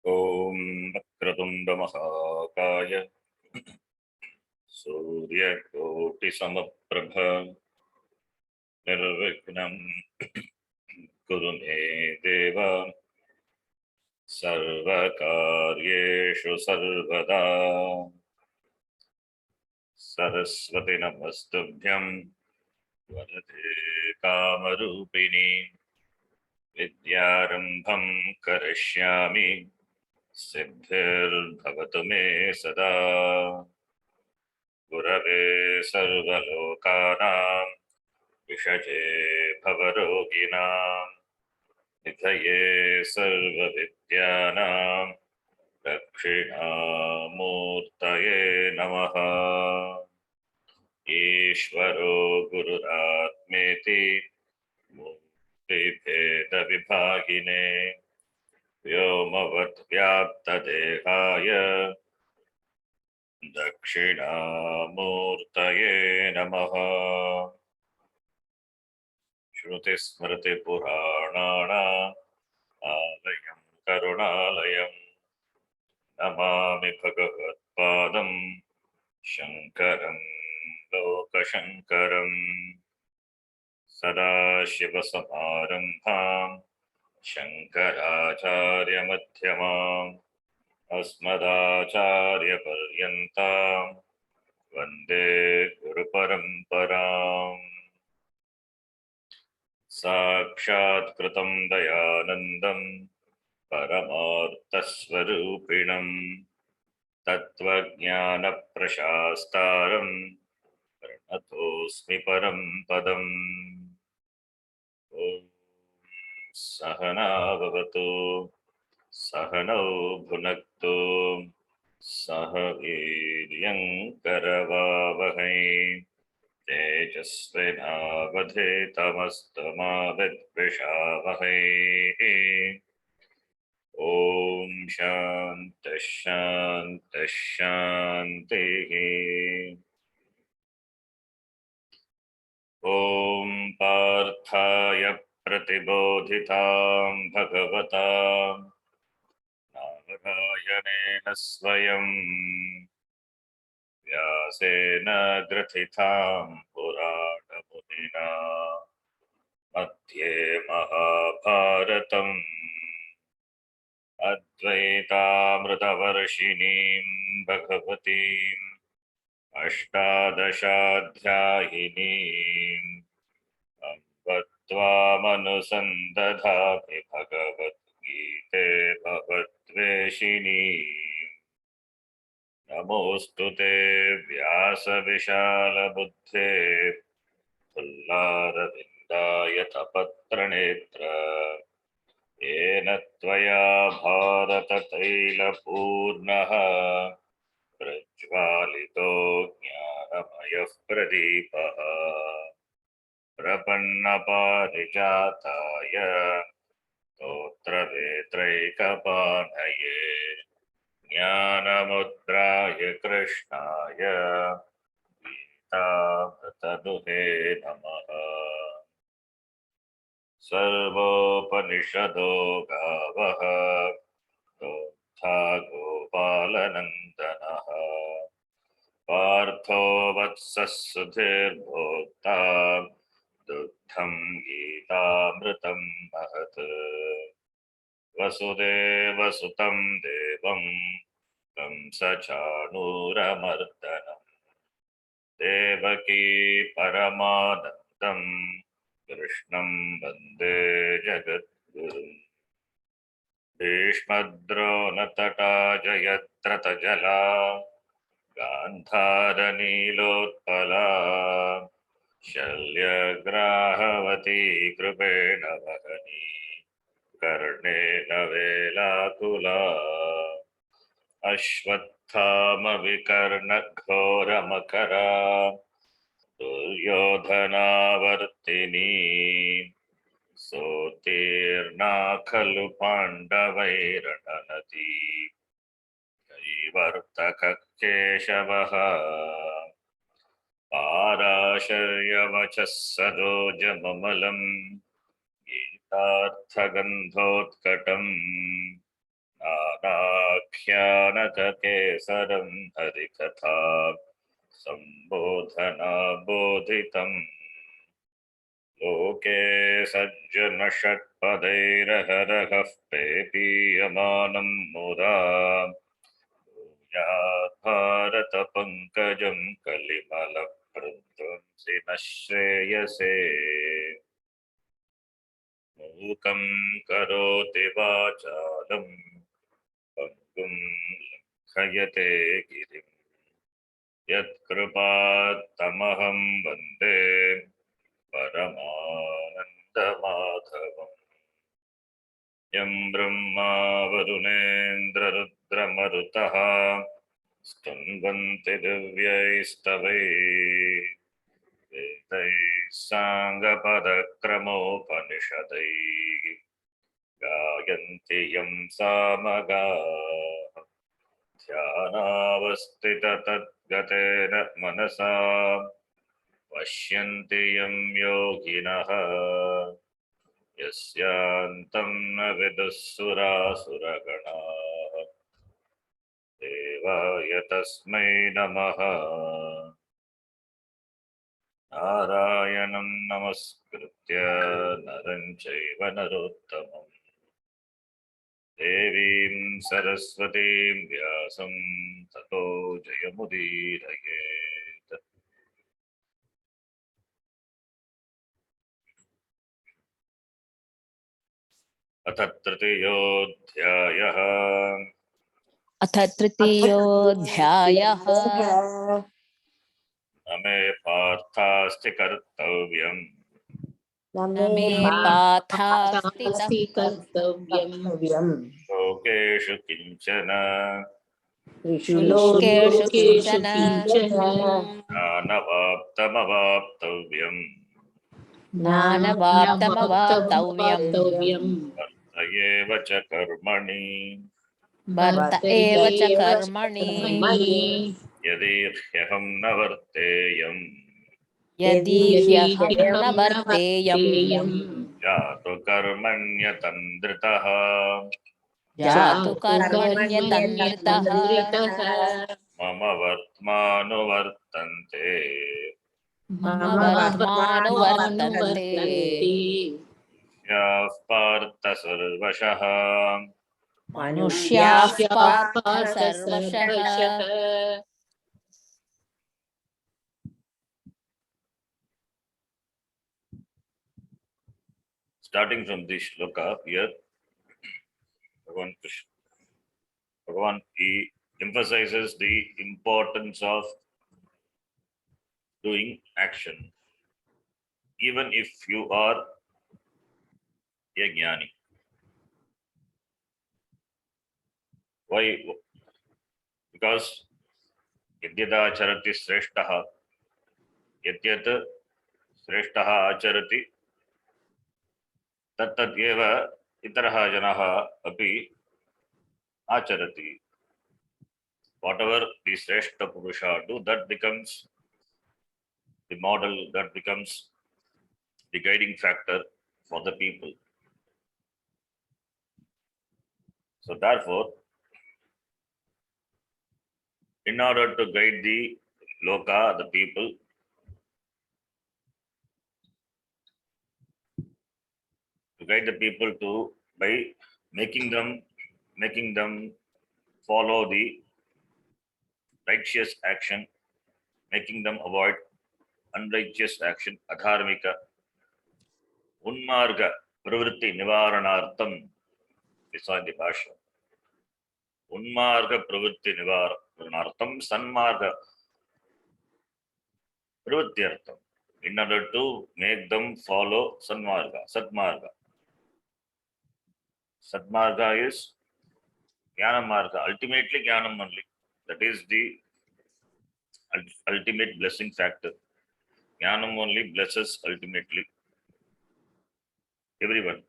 ॐ वक्रतुण्डमहाकाय सूर्यकोटिसमप्रभ निर्विघ्नं कुरु मे देव सर्वकार्येषु सर्वदा। सरस्वती नमस्तुभ्यं वरदे कामरूपिणी विद्यारम्भं करिष्यामि सिद्धिर्भवतु मे सदा। गुरवे सर्वलोकानां विषजे भवरोगिणां निधये सर्वविद्यानां दक्षिणामूर्तये नमः। ईश्वरो गुरुरात्मेति मूर्तिभेदविभागिने व्योमवद्व्याप्तदेहाय दक्षिणामूर्तये नमः। श्रुतिस्मृतिपुराणानाम् आलयं करुणालयं नमामि भगवत्पादं शङ्करं लोकशङ्करम्। सदाशिवसमारम्भां शङ्कराचार्यमध्यमाम् अस्मदाचार्यपर्यन्तां वन्दे गुरुपरम्पराम्। साक्षात्कृतं दयानन्दं परमार्थस्वरूपिणं तत्त्वज्ञानप्रशास्तारं प्रणतोऽस्मि परं पदम्। ॐ सहना भवतु सहनौ भुनक्तु सह वीर्यं करवावहै तेजस्विनावधेतमस्तु मा विद्विषावहै। ॐ शान्तिः शान्तिः शान्तिः। ॐ पार्थाय प्रतिबोधितां भगवता नारायणेन स्वयं व्यासेन ग्रथितां पुराणमुनिना मध्ये महाभारतम् अद्वैतामृतवर्षिणीं भगवतीम् अष्टादशाध्यायिनीम् अम्ब त्वामनुसन्दधामि भगवद्गीते भवद्वेषिणी। नमोऽस्तु ते व्यासविशालबुद्धे फुल्लारविन्दायतपत्रनेत्र येन त्वया भारततैलपूर्णः प्रज्वालितो ज्ञानमयः प्रदीपः। प्रपन्नपारिजाताय स्तोत्रवेत्रैकपाणये ज्ञानमुद्राय कृष्णाय गीतामृतदुहे नमः। सर्वोपनिषदो गावः प्रोक्ता गोपालनन्दनः पार्थो वत्सः सुधीर्भोक्ता दुग्धं गीतामृतं महत्। वसुदेवसुतं देवं कंसचाणूरमर्दनम् देवकी परमानन्दं कृष्णं वन्दे जगद्गुरुम्। भीष्मद्रोणतटा जयद्रथजला गान्धारनीलोत्पला शल्यग्राहवती कृपेण वहनी कर्णेन वेलाकुला। अश्वत्थामविकर्णघोरमकरा दुर्योधनावर्तिनी सोत्तीर्णा खलु पाण्डवैरणनदी। कैवर्तकः केशवः पाराशर्यवचः सरोजममलम् गीतार्थगन्धोत्कटम् नानाख्यानककेसरं हरिकथा सम्बोधना बोधितम् लोके सज्जनषट्पदैरहरहः पेपीयमानं मुदा भूयात् भारतपङ्कजं कलिमलप्रध्वंसि नः श्रेयसे मूकं करोति वाचालं पङ्गुं लङ्घयते गिरिं यत्कृपात्तमहं वन्दे परमानन्दमाधवम् यं ब्रह्मा वरुणेन्द्ररुद्रमरुतः स्तुन्वन्ति दिव्यैस्तवैः वेदैः साङ्गपदक्रमोपनिषदैः गायन्ति यं सामगाः ध्यानावस्थिततद्गतेन मनसा पश्यन्ति यं योगिनः यस्यान्तं न विदुःसुरासुरगणाः देवाय तस्मै नमः नारायणं नमस्कृत्य नरं चैव नरोत्तमं देवीं सरस्वतीं व्यासं ततो जयमुदीरयेत् अथ तृतीयोऽध्यायः अथ तृतीयोऽध्यायः न मे पार्थास्ति कर्तव्यम् न मे पार्थास्ति कर्तव्यम् लोकेषु किञ्चन लोकेषु किञ्चन ज्ञानवाप्तमवाप्तव्यम् ज्ञानवाप्तमवाप्तव्यम् वर्त एव च कर्मणि वर्त एव च कर्मणि यदि ह्यहं न वर्तेयम् यदि ह्यहं न वर्तेयम् जातु कर्मण्यतन्द्रितः जातु कर्मण्यतन्द्रितः मम वर्त्मानुवर्तन्ते मम वर्त्मानुवर्तन्ते याः पार्थ सर्वशः मनुष्याः पार्थ सर्वशः Starting from this shloka here, Bhagavan he emphasizes the importance of doing action, even if you are a jnani. Why? Because yadyada acharati sreshtaha, yadyat sreshtaha acharati, tattad eva itaraha janaha api acharati. Whatever the sreshta purusha do, that becomes the model, that becomes the guiding factor for the people. So therefore, in order to guide the loka, the people, to guide the people to by making them follow the righteous action, making them avoid unrighteous action, adharmika, unmarga, pravritti nivaranartham. We saw in the Bhashya. Unmarga pravritti nivaranartham, sanmarga pravrityartham. In order to make them follow sanmarga, satmarga. Satmarga is jnana marga, ultimately jnanam only. That is the ultimate blessing factor. Jnanam only blesses ultimately everyone.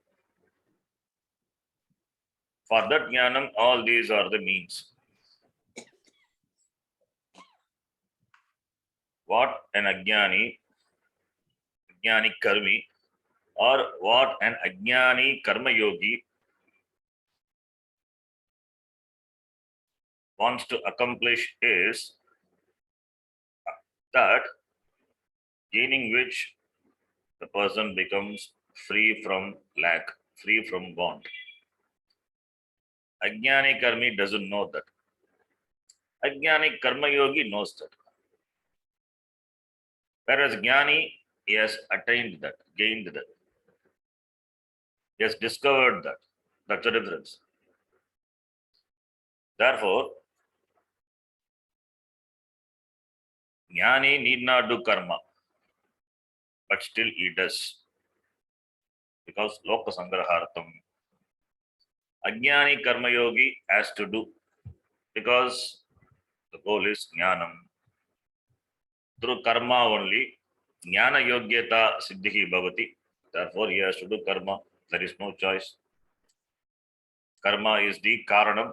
For that jnanam, all these are the means. What an ajnani karmi, or what an ajnani karma yogi wants to accomplish is that gaining which the person becomes free from lack, free from want. Ajnani karmi doesn't know that. Ajnani karma yogi knows that. Whereas Jnani, he has attained that, gained that. He has discovered that. That's the difference. Therefore, Jnani need not do karma, but still he does. Because Loka Sangrahartham. Ajnani karma yogi has to do. Because the goal is Jnanam. Through karma only, Jnana yogyata siddhihi bhavati. Therefore, he has to do karma. There is no choice. Karma is the karanam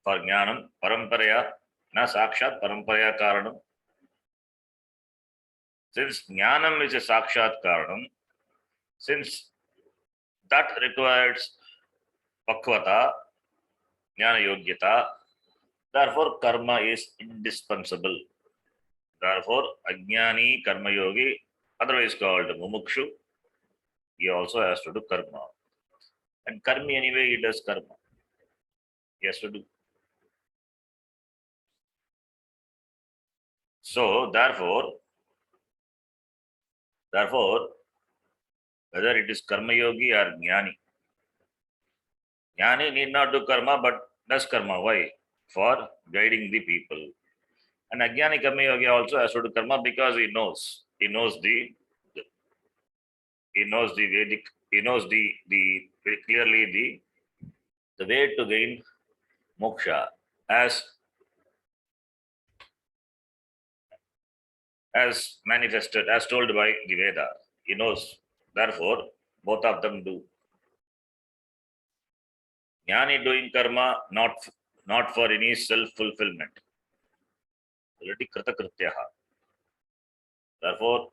for Jnanam. Paramparaya, na sakshat paramparaya karanam. Since Jnanam is a sakshat karanam, since that requires pakvata, Jnana yogyata, therefore karma is indispensable. Therefore, Ajnani karma yogi, otherwise called mumukshu, he also has to do karma. And karmi anyway, he does karma. He has to do. So, therefore, whether it is karma yogi or jnani, jnani need not do karma but does karma. Why? For guiding the people. And ajnani karma yogi also has to do karma because he knows the Vedic, he knows the very clearly the way to gain moksha as manifested, as told by the Veda. He knows. Therefore, both of them do. Jnani doing karma not for any self-fulfillment. Already kritakrityaha. Therefore,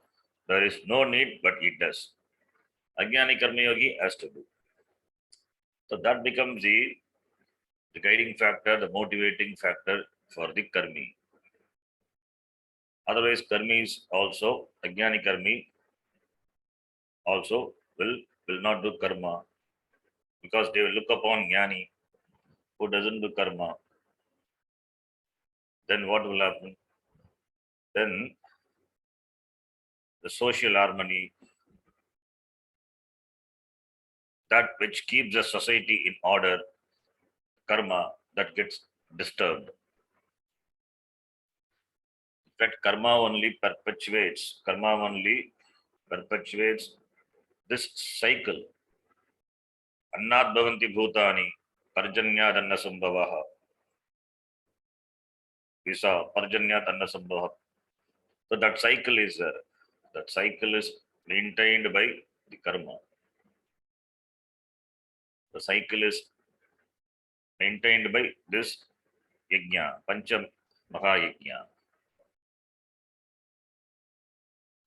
there is no need, but he does. Ajnani karma yogi has to do. So that becomes the guiding factor, the motivating factor for the karmi. Otherwise, karmis also, ajnani karmi also will not do karma because they will look upon jnani who doesn't do karma. Then what will happen? Then the social harmony, that which keeps the society in order, karma, that gets disturbed. In fact, karma only perpetuates this cycle. Annat bhavanti bhutani, parjanyad anna sambhavaha. We saw parjanyad anna sambhavaha. So that cycle is there. That cycle is maintained by the karma. The cycle is maintained by this yajna, pancham mahayajna.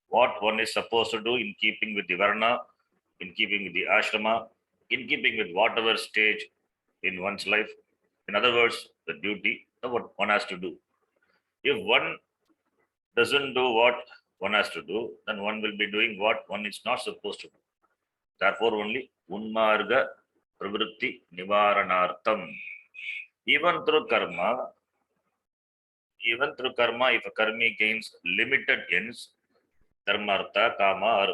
What one is supposed to do in keeping with the varna, in keeping with the ashrama, in keeping with whatever stage in one's life. In other words, the duty, what one has to do. If one doesn't do what one has to do, then one will be doing what one is not supposed to do. Therefore, only unmarga pravritti nivaranartham. Even through karma, if a karmi gains limited ends, dharmartha, kama,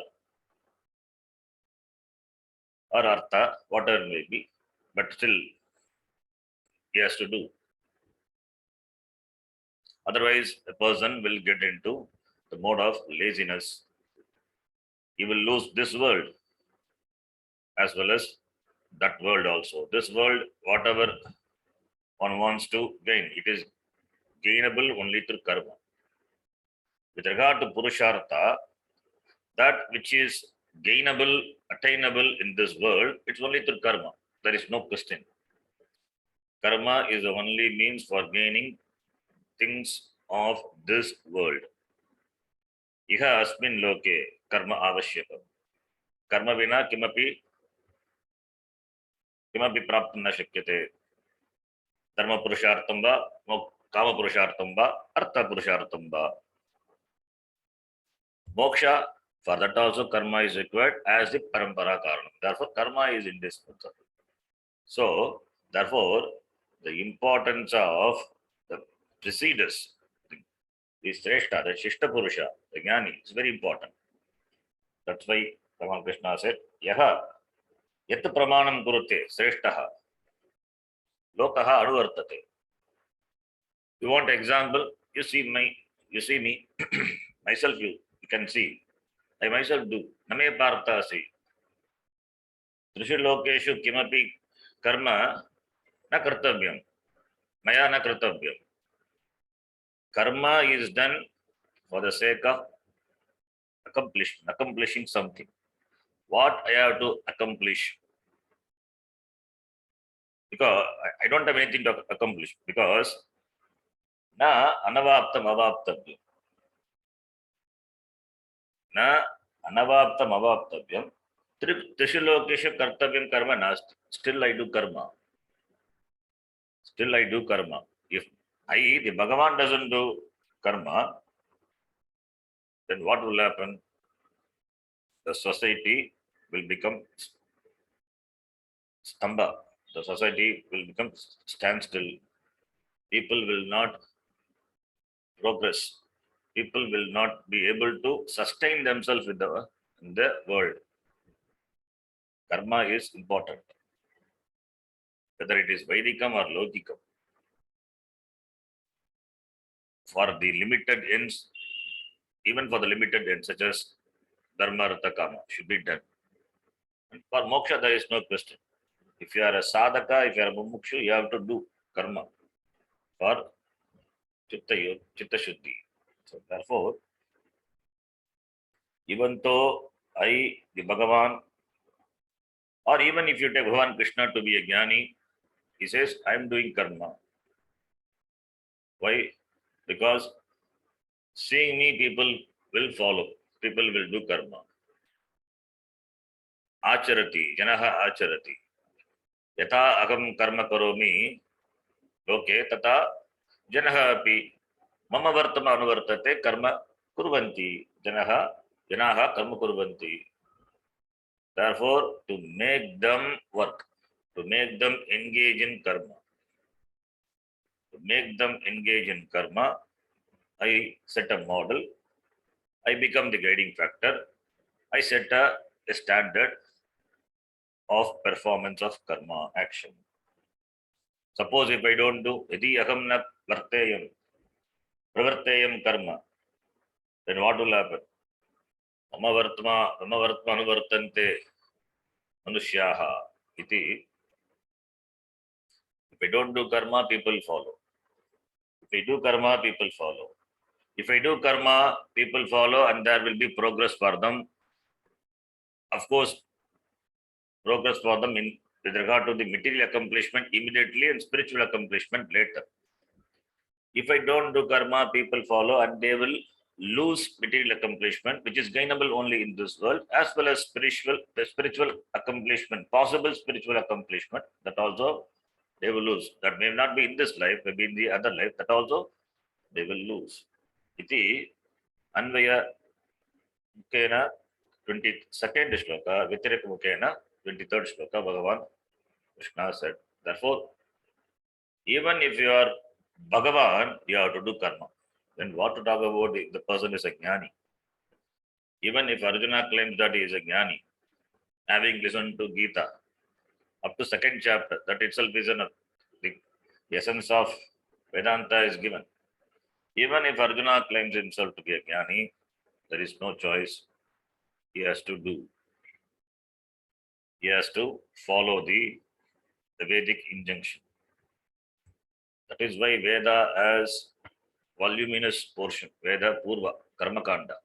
or artha, whatever it may be, but still he has to do. Otherwise, a person will get into the mode of laziness. He will lose this world as well as that world also. This world, whatever one wants to gain, it is gainable only through karma. With regard to Purushartha, that which is gainable, attainable in this world, it's only through karma. There is no question. Karma is the only means for gaining things of this world. Iha asmin loke karma avashyakam. Karma vina kimapi praptam na shakyate. dharma purushartham va, kama purushartham va, artha purushartham va. Moksha, for that also karma is required as the parampara karanam. Therefore, karma is indispensable. So, therefore, the importance of the preceders, the Sreshta, the Shishta Purusha, the Jnani, is very important. That's why Bhagavan Krishna said, Yaha yat pramanam kurute Sreshtaha lokaha anuvartate. You want example? You see me, myself you can see. I myself do. Name partasi. Trishu lokeshu kimapi karma na kartavyam. Maya na kartavyam. Karma is done for the sake of accomplishing something. What I have to accomplish? Because I don't have anything to accomplish. Because na anavaptam avaptavyam. Na anavaptam avaptavyam. Trishu lokeshu kartavyam karma nasti. Still I do karma. Still I do karma. If the Bhagavan doesn't do karma, then what will happen? The society will become stamba. The society will become standstill. People will not progress. People will not be able to sustain themselves in the world. Karma is important, whether it is Vedikam or Logikam. For the limited ends, even for the limited ends, such as Dharma, Artha, Kama, should be done. And for moksha, there is no question. If you are a sadhaka, if you are a mumukshu, you have to do karma for chitta shuddhi. So therefore, even though the Bhagavan, or even if you take Bhagavan Krishna to be a jnani, he says, I am doing karma. Why? Because seeing me, people will follow. People will do karma. Acharati, janaha acharati. Yatha agam karma karomi, loke tata janaha api mama vartama anuvartate karma kurvanti. Janaha karma kurvanti. Therefore, to make them work, to make them engage in karma, I set a model, I become the guiding factor, I set a standard of performance of karma action. Suppose if I don't do, yadi aham na pravarteyam karma, then what will happen? Mama vartma anuvartante manushyaha iti. If I don't do karma, people follow. If I do karma, people follow. If I do karma, people follow and there will be progress for them. Of course, progress for them with regard to the material accomplishment immediately and spiritual accomplishment later. If I don't do karma, people follow and they will lose material accomplishment, which is gainable only in this world, as well as spiritual accomplishment, possible spiritual accomplishment, that also they will lose. That may not be in this life, maybe in the other life, that also they will lose. Iti Anvaya Mukena 22nd shloka, Vitirika Mukena 23rd shloka, Bhagavan Krishna said. Therefore, even if you are Bhagavan, you have to do karma. Then what to talk about if the person is a jnani? Even if Arjuna claims that he is a jnani, having listened to Gita up to second chapter, that itself is the essence of Vedanta is given. Even if Arjuna claims himself to be a jnani, there is no choice. He has to do. He has to follow the Vedic injunction. That is why Veda has voluminous portion, Veda Purva, Karma Kanda.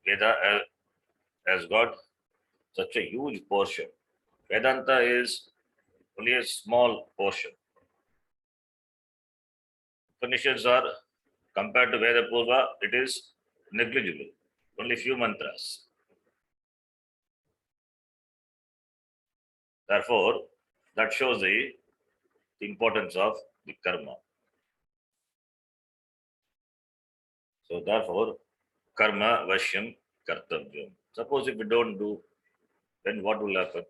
Veda has got such a huge portion. Vedanta is only a small portion. Upanishads are, compared to Veda Purva, it is negligible. Only few mantras. Therefore, that shows the importance of the karma. So therefore, karma vashyam kartavyam. Suppose if we don't do, then what will happen?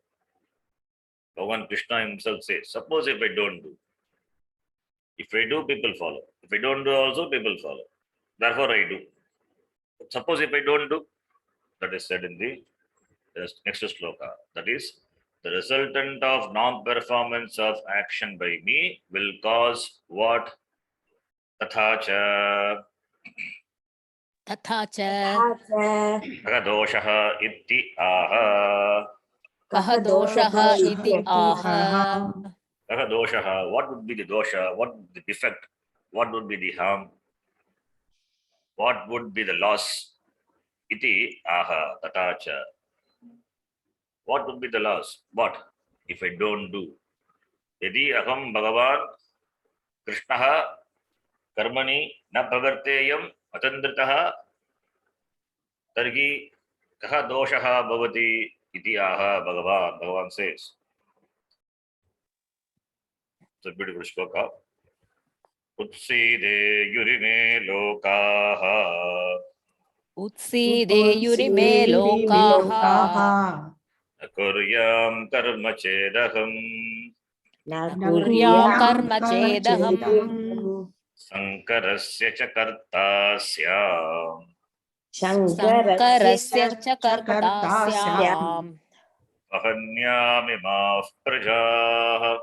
Bhagavan Krishna himself says, suppose if I don't do. If I do, people follow. If I don't do also, people follow. Therefore, I do. But suppose if I don't do, that is said in the next sloka. That is, the resultant of non-performance of action by me will cause what? Tatha cha तथा च kah doshaha itti aha. कः दोषः इति आह Kah doshaha. What would be the dosha? What would be the defect? What would be the harm? What would be the loss? Iti aha tatha cha. What would be the loss? What if I don't do? Yadi aham Bhagavan Krishnaha कर्मणि न प्रवर्तेयम् अतन्द्रितः तर्हि कः दोषः भवति इति आह भगवान्. Bhagavan says. It's a beautiful shloka. Utside yurime lokaha उत्सीदेयुरिमे लोकाः kuryam karma chedaham न कुर्यां कर्म चेदहम् sankarasya cha karta syam शङ्करस्य च कर्ता स्याम् ahanyamimah prajah.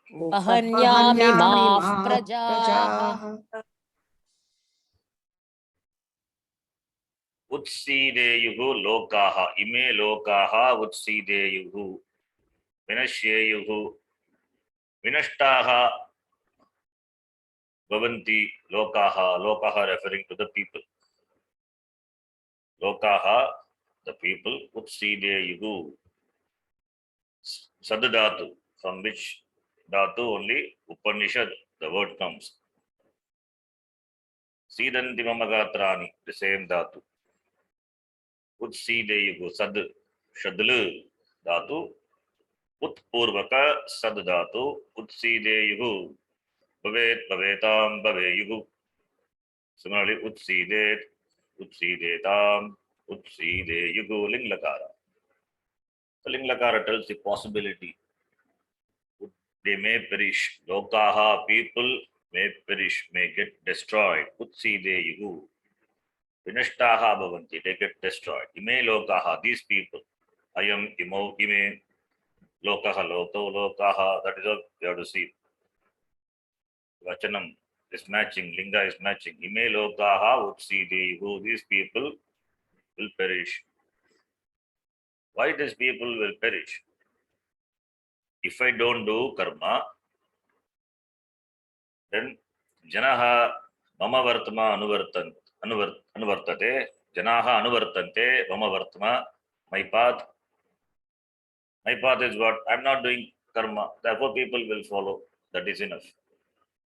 अहन्यामिमाः प्रजाः उत्सीदेयुः लोकाः इमे लोकाः उत्सीदेयुः विनश्येयुः विनष्टाः भवन्ति लोकाः. लोकाः referring to the people. लोकाः, the people. उत्सीदेयुः sad dhatu, from which dhatu only Upanishad the word comes. Sidanti mama gatrani, the same dhatu. Utsideyuhu sad shadlu dhatu. Utpurvaka sad dhatu. Utsideyuhu bhavet bhavetam bhaveyuhu. Similarly, utsidet utsidetam utsideyuhu linglakara. The linglakara tells the possibility. They may perish. Lokaha, people may perish, may get destroyed. Utsideyuhu. Vinashtaha bhavanti, they get destroyed. Ime lokaha, these people. Ayam imo ime lokaha loto lokaha. That is all you have to see. Vachanam is matching, linga is matching. Ime lokaha utsideyuhu, these people will perish. Why these people will perish? If I don't do karma, then janaha mama vartma anuvartate, janaha anuvartante mama vartma, my path. My path is what? I'm not doing karma. Therefore, people will follow. That is enough.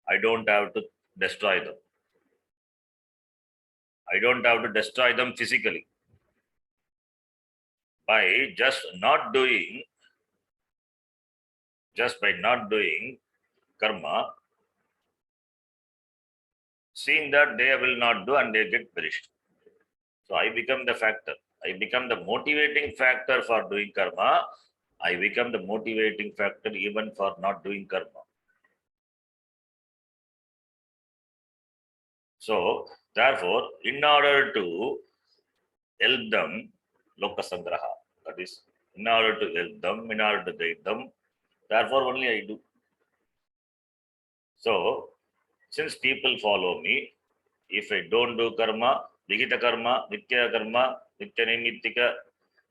I don't have to destroy them. I don't have to destroy them physically. By just by not doing karma, seeing that they will not do and they get perished. So I become the factor. I become the motivating factor for doing karma. I become the motivating factor even for not doing karma. So, therefore, in order to help them, lokasangraha, that is, in order to help them, in order to guide them, therefore only I do. So, since people follow me, if I don't do karma, ligita karma, nitya nimitika,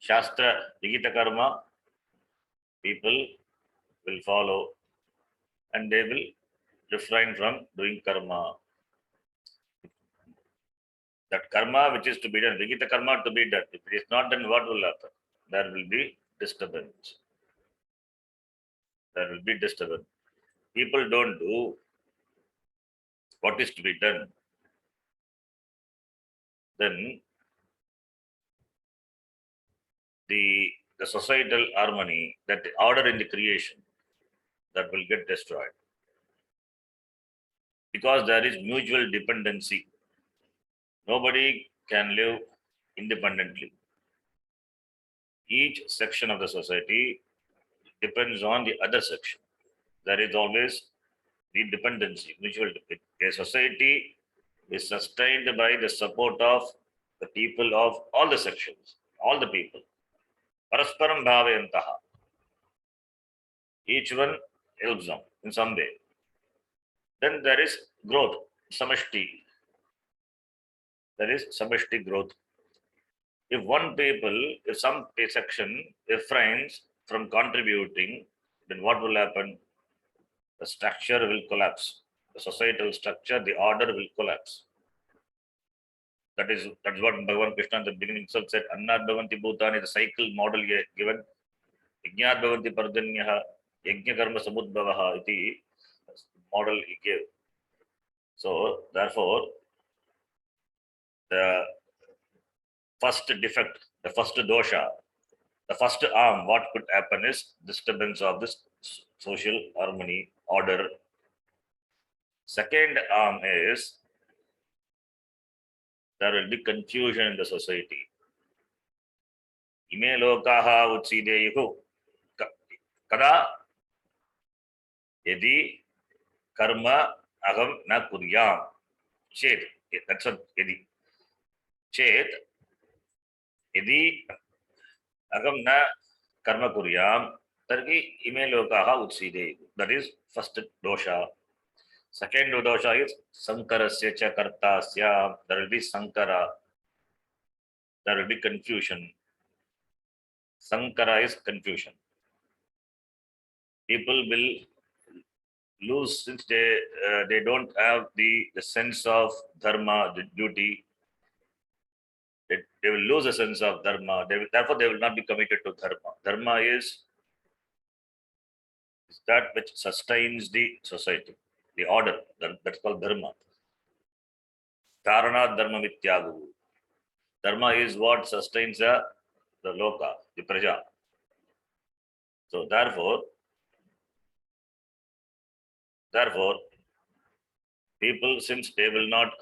shastra, ligita karma, people will follow and they will refrain from doing karma. That karma which is to be done, vigita karma to be done. If it is not done, what will happen? There will be disturbance. There will be disturbance. People don't do what is to be done. Then the the societal harmony, that order in the creation, that will get destroyed. Because there is mutual dependency. Nobody can live independently. Each section of the society depends on the other section. There is always the dependency, mutual. A society is sustained by the support of the people of all the sections, all the people. Parasparam bhavayantaha. Each one helps them in some way. Then there is growth, samashti. There is samashti growth. If one people, if some section refrains from contributing, then what will happen? The structure will collapse. The societal structure, the order will collapse. That's what Bhagavan Krishna at the beginning itself said. Annad bhavanti bhutani, the cycle model given. Yajnat bhavanti pardhanyaha, yajna karma samudbhavaha iti model he gave. So therefore, the first defect, the first dosha, the first arm, what could happen is disturbance of this social harmony order. Second arm is there will be confusion in the society. Ime lokaha utsideyuhu kada yadi karma agam na kuryam chet. That's what yadi. Chet yadi agam na karma kuryam tarki ime lokaha utsideyuhu. That is first dosha. Second dosha is sankarasya cha kartasya. There will be sankara. There will be confusion. Sankara is confusion. People will lose since they don't have the sense of dharma, the duty. They will lose a sense of dharma. Therefore, they will not be committed to dharma. Dharma is that which sustains the society, the order. That's called dharma. Dharana dharma mityagu. Dharma is what sustains the loka, the praja. So therefore, people, since they will not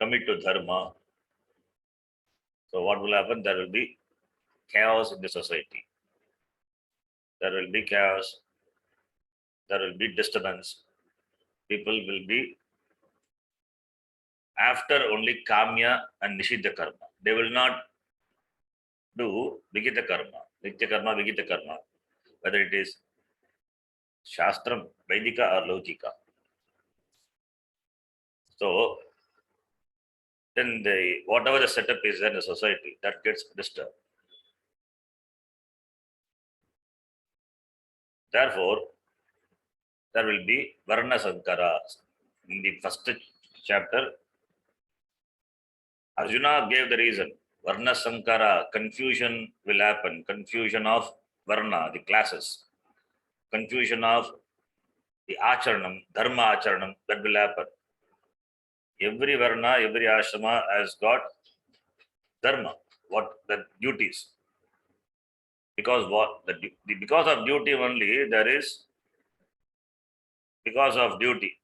commit to dharma, so what will happen? There will be chaos in the society. There will be chaos. There will be disturbance. People will be after only kamya and nishidha karma. They will not do vigita karma, nitya karma, vigita karma, whether it is shastram, Vedika or Logika. So then whatever the setup is in the society, that gets disturbed. Therefore, there will be Varna Sankara. In the first chapter, Arjuna gave the reason. Varna Sankara, confusion will happen. Confusion of Varna, the classes. Confusion of the Acharanam, Dharma Acharanam, that will happen. Every Varna, every Ashrama has got Dharma, what the duties. Because because of duty only, because of duty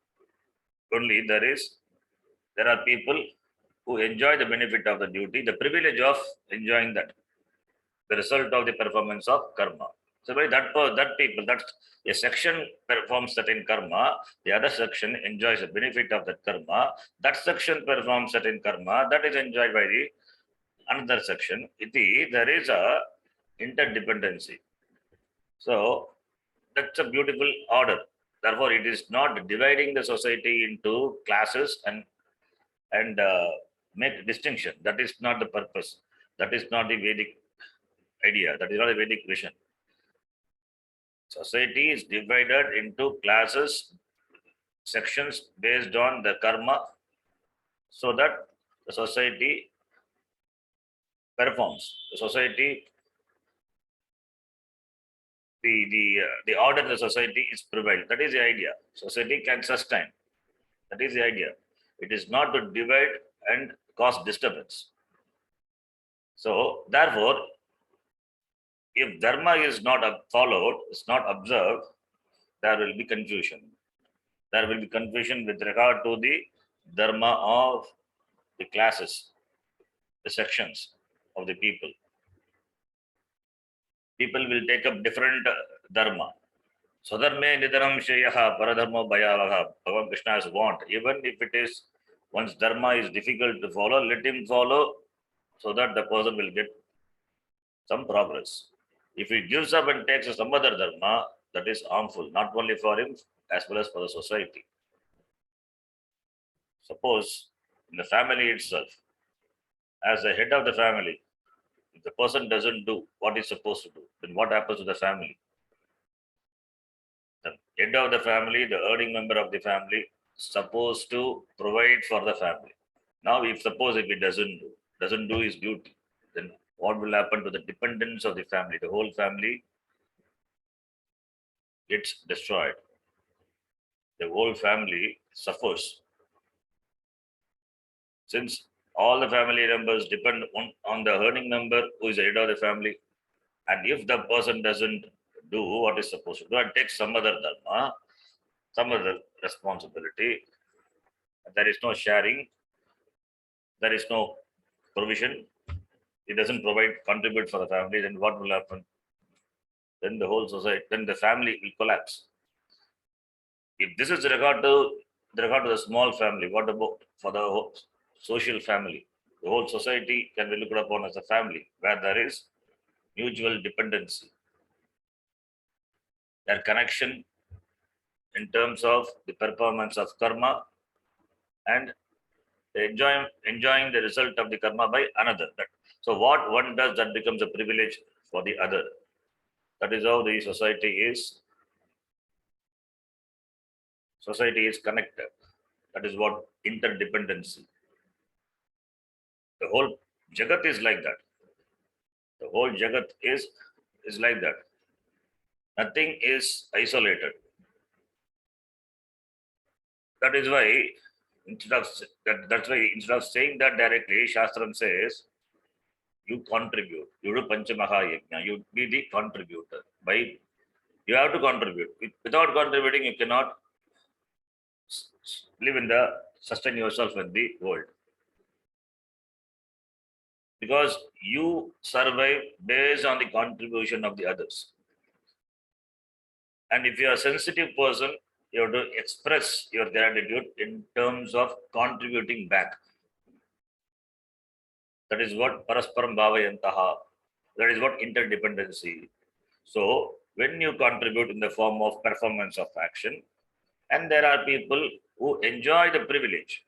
only, there are people who enjoy the benefit of the duty, the privilege of enjoying that, the result of the performance of karma. So by that people, that a section performs certain karma, the other section enjoys the benefit of that karma. That section performs certain karma that is enjoyed by the another section. There is a interdependency. So that's a beautiful order. Therefore, it is not dividing the society into classes and make distinction. That is not the purpose. That is not the Vedic idea. That is not a Vedic vision. Society is divided into classes, sections based on the karma, so that the society performs. The society, the order of the society is prevailed. That is the idea. Society can sustain. That is the idea. It is not to divide and cause disturbance. So therefore, if dharma is not followed, is not observed, there will be confusion. There will be confusion with regard to the dharma of the classes, the sections of the people. People will take up different dharma. Swadharme nidaram shreyaha paradharma bhayavaha. Bhagavan Krishna has warned. Even if it is, once dharma is difficult to follow, let him follow so that the person will get some progress. If he gives up and takes some other dharma, that is harmful, not only for him, as well as for the society. Suppose in the family itself, as the head of the family, if the person doesn't do what he's supposed to do, then what happens to the family? The head of the family, the earning member of the family, supposed to provide for the family. Now, if suppose if he doesn't do his duty, then what will happen to the dependents of the family? The whole family gets destroyed. The whole family suffers. Since all the family members depend on the earning member who is the head of the family, and if the person doesn't do what is supposed to do and takes some other dharma, some other responsibility, there is no sharing, there is no provision, he doesn't provide, contribute for the family, then what will happen? Then the whole society, then the family will collapse. If this is regard to the small family, what about for the whole social family? The whole society can be looked upon as a family where there is mutual dependency, their connection in terms of the performance of karma and enjoying the result of the karma by another. So what one does, that becomes a privilege for the other. That is how the society is connected. That is what interdependency. The whole Jagat is like that. The whole Jagat is like that. Nothing is isolated. That is why that's why instead of saying that directly, Shastram says you contribute. You do Panchamaha Yajna. You be the contributor. You have to contribute. Without contributing, you cannot live in sustain yourself in the world. Because you survive based on the contribution of the others. And if you are a sensitive person, you have to express your gratitude in terms of contributing back. That is what parasparam bhavayantaha. That is what interdependency. So when you contribute in the form of performance of action, and there are people who enjoy the privilege.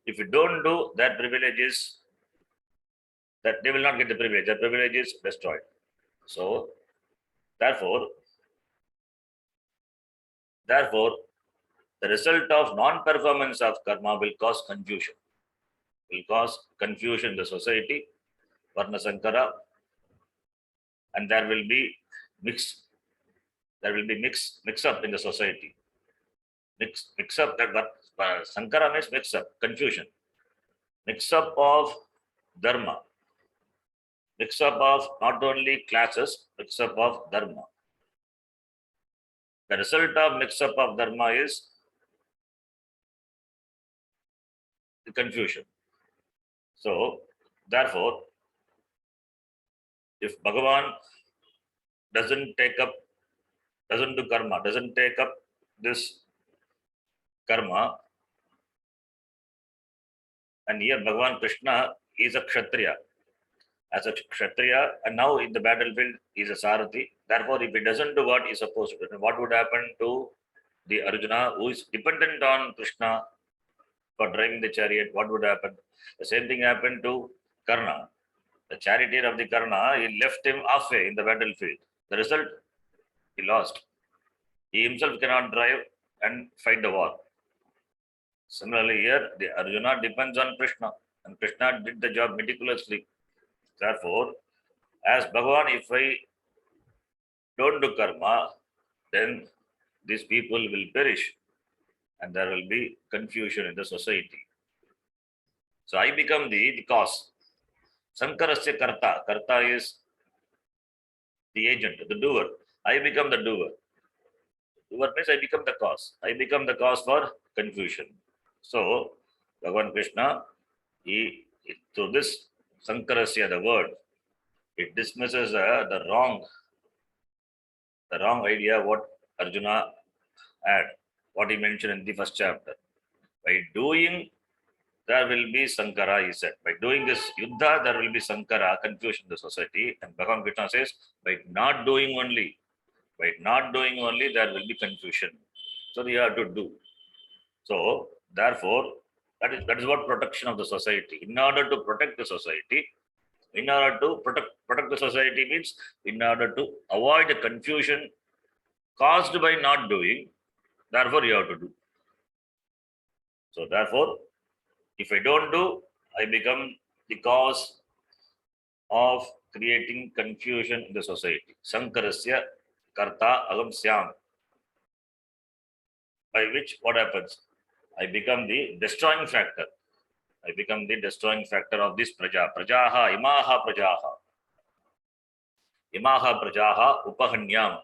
If you don't do, that privilege is that they will not get the privilege. The privilege is destroyed. So therefore, the result of non-performance of karma will cause confusion. Will cause confusion in the society, Varna Sankara, and there will be mix up in the society. Mix up that Sankara means mix up, confusion. Mix up of dharma. Mix up of not only classes, mix up of dharma. The result of mix up of dharma is the confusion. So, therefore, if Bhagavan doesn't do karma, doesn't take up this karma, and here Bhagavan Krishna is a Kshatriya. As a Kshatriya, and now in the battlefield, he is a Sarathi. Therefore, if he doesn't do what he is supposed to do, then what would happen to the Arjuna who is dependent on Krishna for driving the chariot? What would happen? The same thing happened to Karna. The charioteer of the Karna, he left him halfway in the battlefield. The result, he lost. He himself cannot drive and fight the war. Similarly, here, the Arjuna depends on Krishna, and Krishna did the job meticulously. Therefore, as Bhagavan, if I don't do karma, then these people will perish and there will be confusion in the society. So I become the cause. Sankarasya karta. Karta is the agent, the doer. I become the doer. Doer means I become the cause. I become the cause for confusion. So, Bhagavan Krishna, through this Sankarasya, the word, it dismisses the wrong idea what Arjuna had, what he mentioned in the first chapter. By doing, there will be Sankara, he said. By doing this Yuddha, there will be Sankara, confusion in the society. And Bhagavan Krishna says, by not doing only, there will be confusion. So we have to do. So therefore, that is what protection of the society. In order to protect the society, in order to protect the society means in order to avoid the confusion caused by not doing, therefore you have to do. So therefore, if I don't do, I become the cause of creating confusion in the society. Sankarasya karta agam syam. By which what happens? I become the destroying factor. I become the destroying factor of this praja. Prajaha, imaha prajaha. Imaha prajaha upahanyam.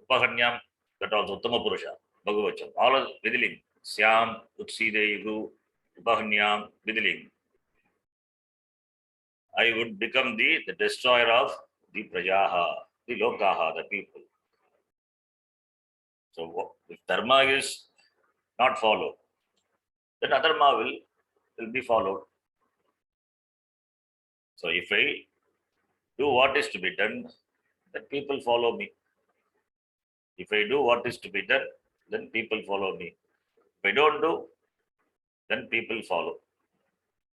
Upahanyam, that also Uttama Purusha, Bhagavacham. All are Vidiling. Syam, Utsideyugu, Upahanyam, Vidiling. I would become the destroyer of the prajaha, the lokaha, the people. So if dharma is not followed, then adharma will be followed. So if I do what is to be done, then people follow me. If I do what is to be done, then people follow me. If I don't do, then people follow.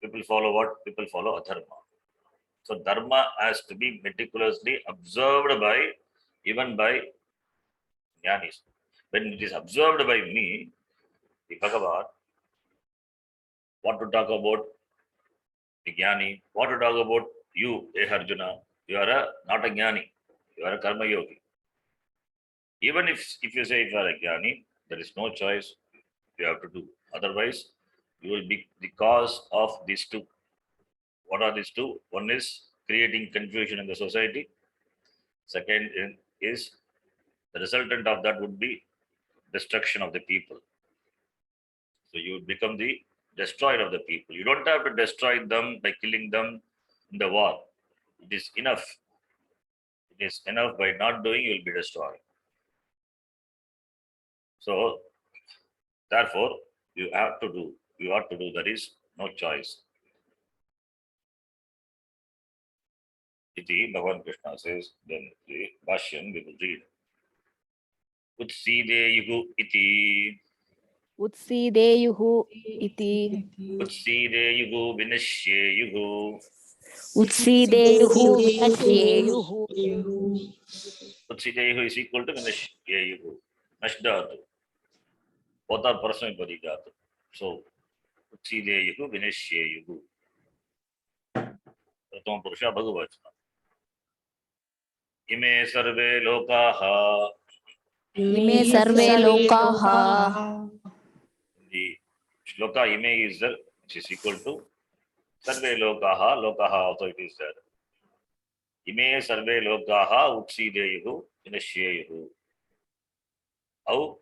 People follow what? People follow adharma. So dharma has to be meticulously observed even by jnanis. When it is observed by me, the Bhagavad, what to talk about the jnani, what to talk about you, Arjuna, you are not a jnani, you are a karma yogi. Even if you say you are a jnani, there is no choice, you have to do. Otherwise, you will be the cause of these two. What are these two? One is creating confusion in the society. Second is the resultant of that would be destruction of the people. So you would become the destroyer of the people. You don't have to destroy them by killing them in the war. It is enough. It is enough by not doing, you will be destroyed. So therefore, you have to do. You have to do. There is no choice. Iti Bhagavan Krishna says, then the Bhashyan we will read. Utsideyuhu iti. Utsideyuhu iti. Utsideyuhu vinashyeyuhu. Utsideyuhu vinashyeyuhu. Utsideyuhu is equal to vinashyeyuhu. Nashdhatu. Both are personal padidhatu. So, Utsideyuhu vinashyeyuhu. Prathama Purusha Bhagavad. Ime sarve lokaha. Ime sarve lokaha. The shloka ime is there, which is equal to sarve lokaha. Lokaha also it is there. Ime sarve lokaha utsideyuhu vinashyeyuhu. Au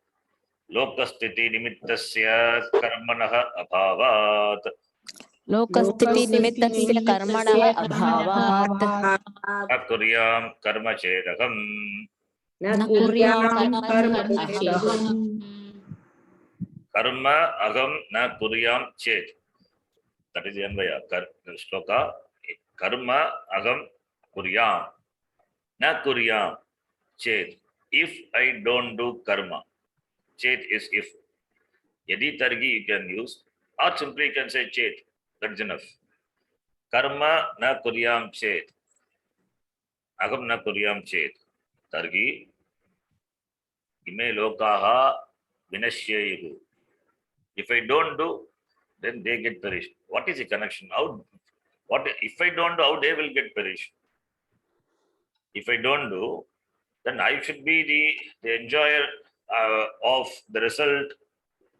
lokasthiti nimittasya karmanah abhavat. Lokasthiti nimittasya karmanah abhavat. Akuryam karma chedaham. Na kuryam karma chedaham. Karma agam na kuryam ched. That is the Anvaya. Shloka. Karma agam kuryam. Na kuryam ched. If I don't do karma. Ched is if. Yadi targi you can use. Or simply you can say ched. That is enough. Karma na kuryam ched. Agam na kuryam ched. Targi. Ime lokaha vinashyeyuhu. If I don't do, then they get perished. What is the connection? What if I don't do, how they will get perished? If I don't do, then I should be the enjoyer of the result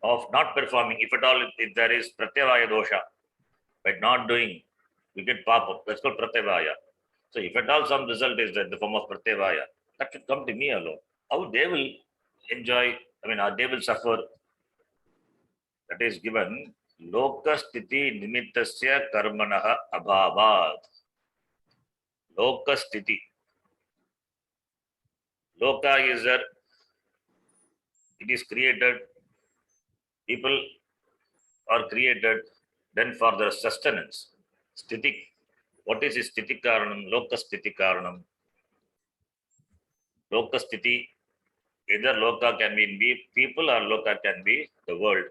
of not performing. If at all, if there is pratyavaya dosha, by not doing, we get papa. That's called pratyavaya. So if at all some result is that the form of pratyavaya, that should come to me alone. How they will enjoy, they will suffer. That is given lokastiti nimittasya karmanaha abhavat. Lokastiti. Loka is that it is created, people are created then for their sustenance. Sthiti. What is sthiti karanam? Lokastiti karanam. Lokastiti. Either loka can be people or loka can be the world.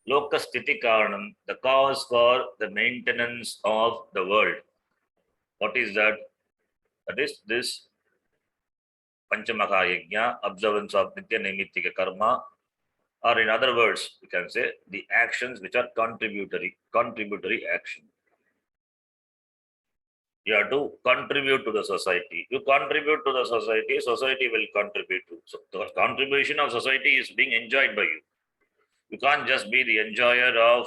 Lokastiti karanam, the cause for the maintenance of the world. What is that? That is this Panchamaha Yajna, observance of Nitya Naimittika Karma, or in other words, we can say the actions which are contributory action. You have to contribute to the society. You contribute to the society, society will contribute to. So the contribution of society is being enjoyed by you. You can't just be the enjoyer of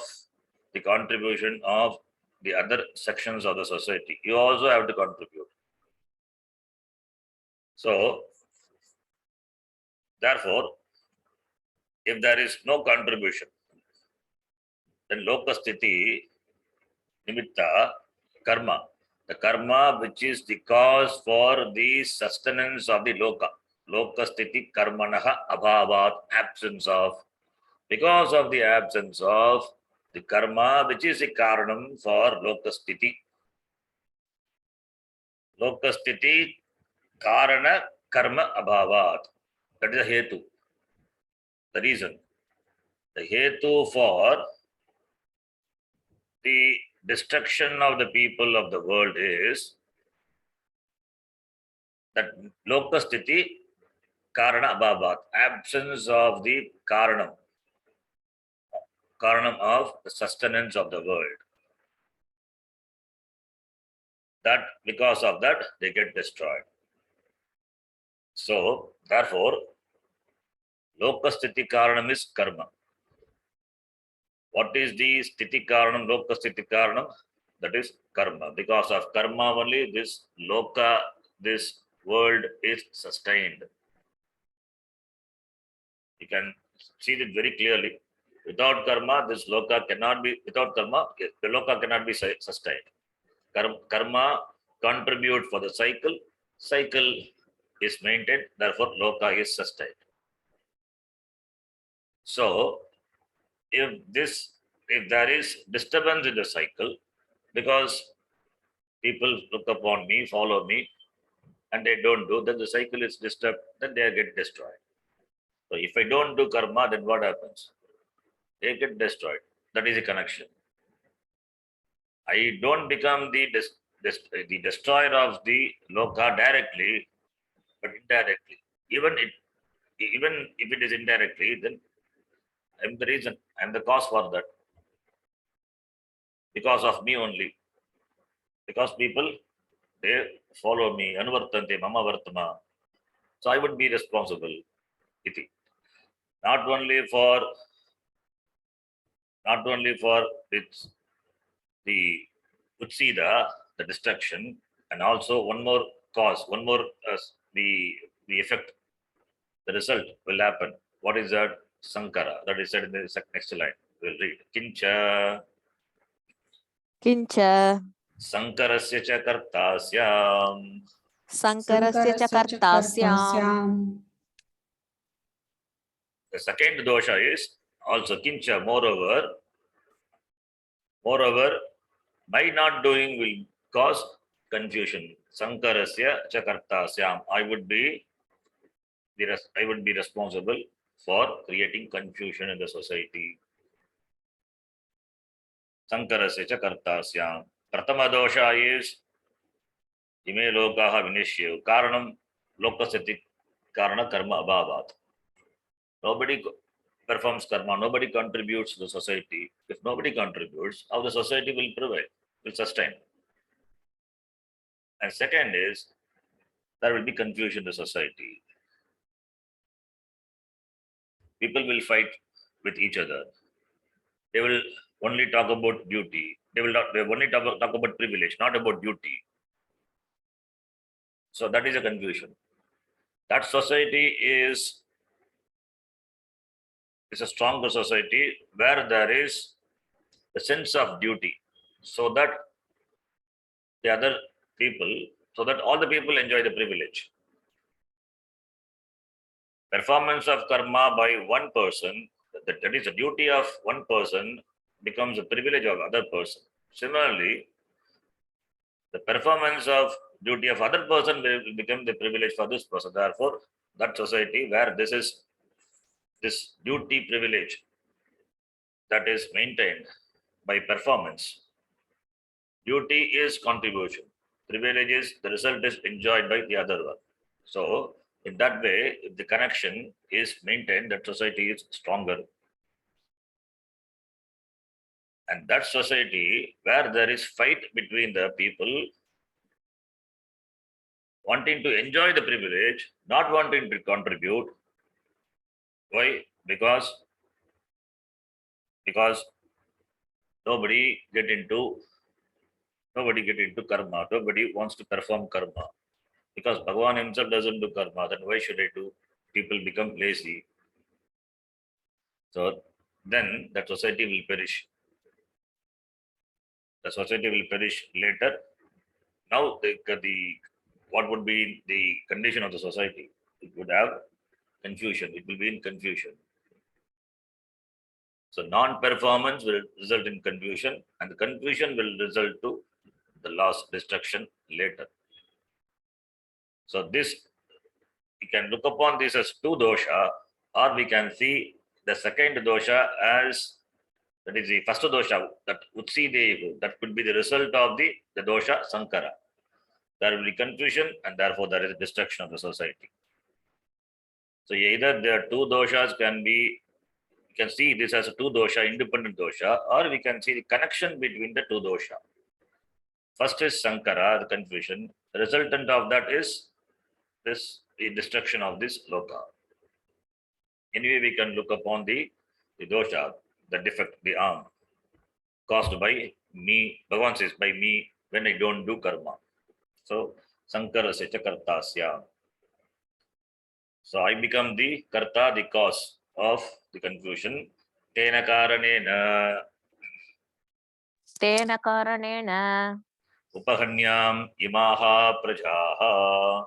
the contribution of the other sections of the society. You also have to contribute. So, therefore, if there is no contribution, then lokastiti nimitta karma, the karma which is the cause for the sustenance of the lokastiti karmanaha abhavat, absence of, because of the absence of the karma which is the karanam for lokastiti. Lokastiti karana karma abhavat. That is the hetu, the reason. The hetu for the destruction of the people of the world is that lokastiti karana abhavat, absence of the karanam of the sustenance of the world. That because of that they get destroyed. So therefore, lokastiti karanam is karma. What is the sthiti karanam, lokastiti karanam? That is karma. Because of karma only this loka, this world is sustained. You can see it very clearly. Without karma, this loka cannot be, without karma, the loka cannot be sustained. Karma contribute for the cycle. Cycle is maintained, therefore loka is sustained. So, if there is disturbance in the cycle, because people look upon me, follow me, and they don't do, then the cycle is disturbed, then they get destroyed. So if I don't do karma, then what happens? They get destroyed. That is a connection. I don't become the destroyer of the loka directly, but indirectly. Even if it is indirectly, then I'm the reason, I'm the cause for that. Because of me only. Because people, they follow me, anuvartante, mama vartama. So I would be responsible. Iti. Not only for its the utsida, the destruction, and also one more cause, one more the effect, the result will happen. What is that? Sankara. That is said in the next line. We'll read. Kincha Kincha sankarasya cha kartasyam. sankarasya cha kartasyam. The second dosha is also kincha. Moreover, by not doing will cause confusion. Sankarasya cha kartasyam. I would be responsible for creating confusion in the society. Sankarasya cha kartasyam. Pratama dosha is ime lokaha vinishyo. Karanam lokasati karana karma abhavat. Nobody performs karma, nobody contributes to the society. If nobody contributes, how the society will prevail, will sustain. And second is, there will be confusion in the society. People will fight with each other. They will only talk about duty. They will only talk about privilege, not about duty. So that is a confusion. That society is a stronger society where there is a sense of duty, so that the other people, so that all the people enjoy the privilege. Performance of karma by one person, that is the duty of one person, becomes a privilege of other person. Similarly, the performance of duty of other person will become the privilege for this person. Therefore, that society where this duty privilege that is maintained by performance. Duty is contribution. Privilege is the result is enjoyed by the other one. So, in that way, if the connection is maintained, that society is stronger. And that society where there is fight between the people wanting to enjoy the privilege, not wanting to contribute. Why? Because nobody get into karma. Nobody wants to perform karma. Because Bhagavan himself doesn't do karma, then why should I do? People become lazy. So then that society will perish. The society will perish later. Now the what would be the condition of the society? It would have confusion. It will be in confusion. So non-performance will result in confusion, and the confusion will result to the loss, destruction later. So this, we can look upon this as two dosha, or we can see the second dosha as, that is the first dosha, that Utsidevu, that could be the result of the dosha Sankara. There will be confusion, and therefore there is destruction of the society. So either the two doshas can be, you can see this as a two dosha, independent dosha, or we can see the connection between the two dosha. First is Sankara, the confusion. The resultant of that is the destruction of this loka. Anyway, we can look upon the dosha, the defect, the arm, caused by me. Bhagavan says, by me, when I don't do karma. So, Sankara Secha Kartasya. So, I become the karta, the cause of the confusion. Tena karanena तेन कारणेन upahanyam imaha prajaha.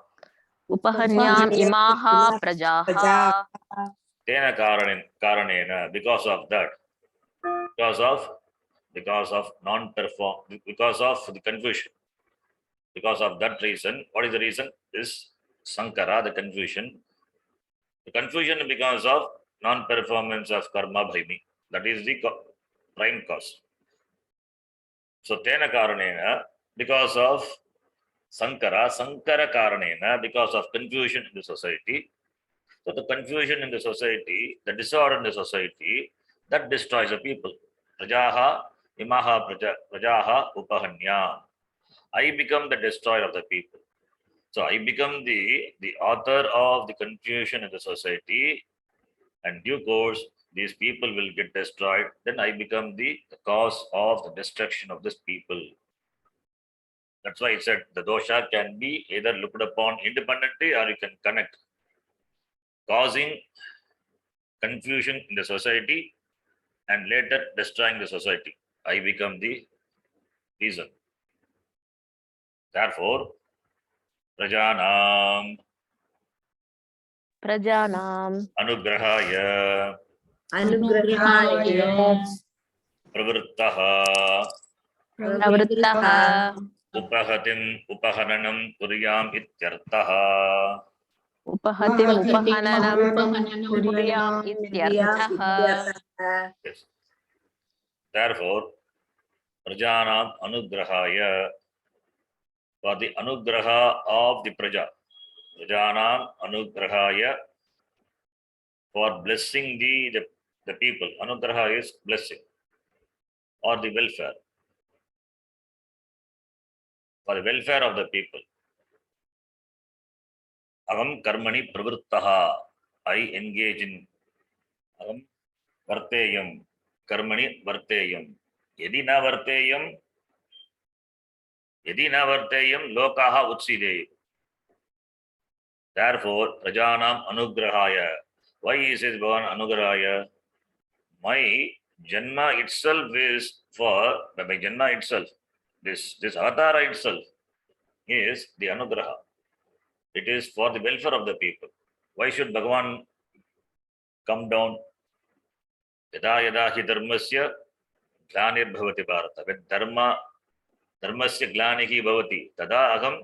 उपहन्याम् इमाः प्रजाः Tena karanena, because of that, because of non-perform, because of the confusion, because of that reason. What is the reason? Is Sankara, the confusion. The confusion because of non-performance of karma by me. That is the prime cause. So tena karanena, because of Sankara karanena, because of confusion in the society. So the confusion in the society, the disorder in the society, that destroys the people. Prajaha imaha prajaha upahanya. I become the destroyer of the people. So I become the author of the confusion in the society, and due course these people will get destroyed. Then I become the cause of the destruction of this people. That's why it said the dosha can be either looked upon independently, or you can connect, causing confusion in the society and later destroying the society. I become the reason. Therefore, prajanam प्रजानाम् anugrahaya अनुग्रहाय pravrittah प्रवृत्तः upahatim upahananam kuryam ityartah. उपहतिम् उपहननम् उपहननं कुर्याम् इत्यर्थः Yes. Therefore, prajanam anugrahaya, for the anugraha of the praja, prajanam anugrahaya, for blessing the people. Anugraha is blessing or the welfare, for the welfare of the people. Aham karmani pravrittaha, I engage in. Aham varteyam, karmani varteyam. Yadi na varteyam, lokaha utsideyu. Therefore, Prajanam Anugrahaya. Why he says Bhavan Anugrahaya? My Janma itself is for, by my Janma itself, this avatara itself is the Anugraha. It is for the welfare of the people. Why should Bhagavan come down? Yada yada hi dharmasya glanir bharata. When dharmasya glanihi bhavati, tada aham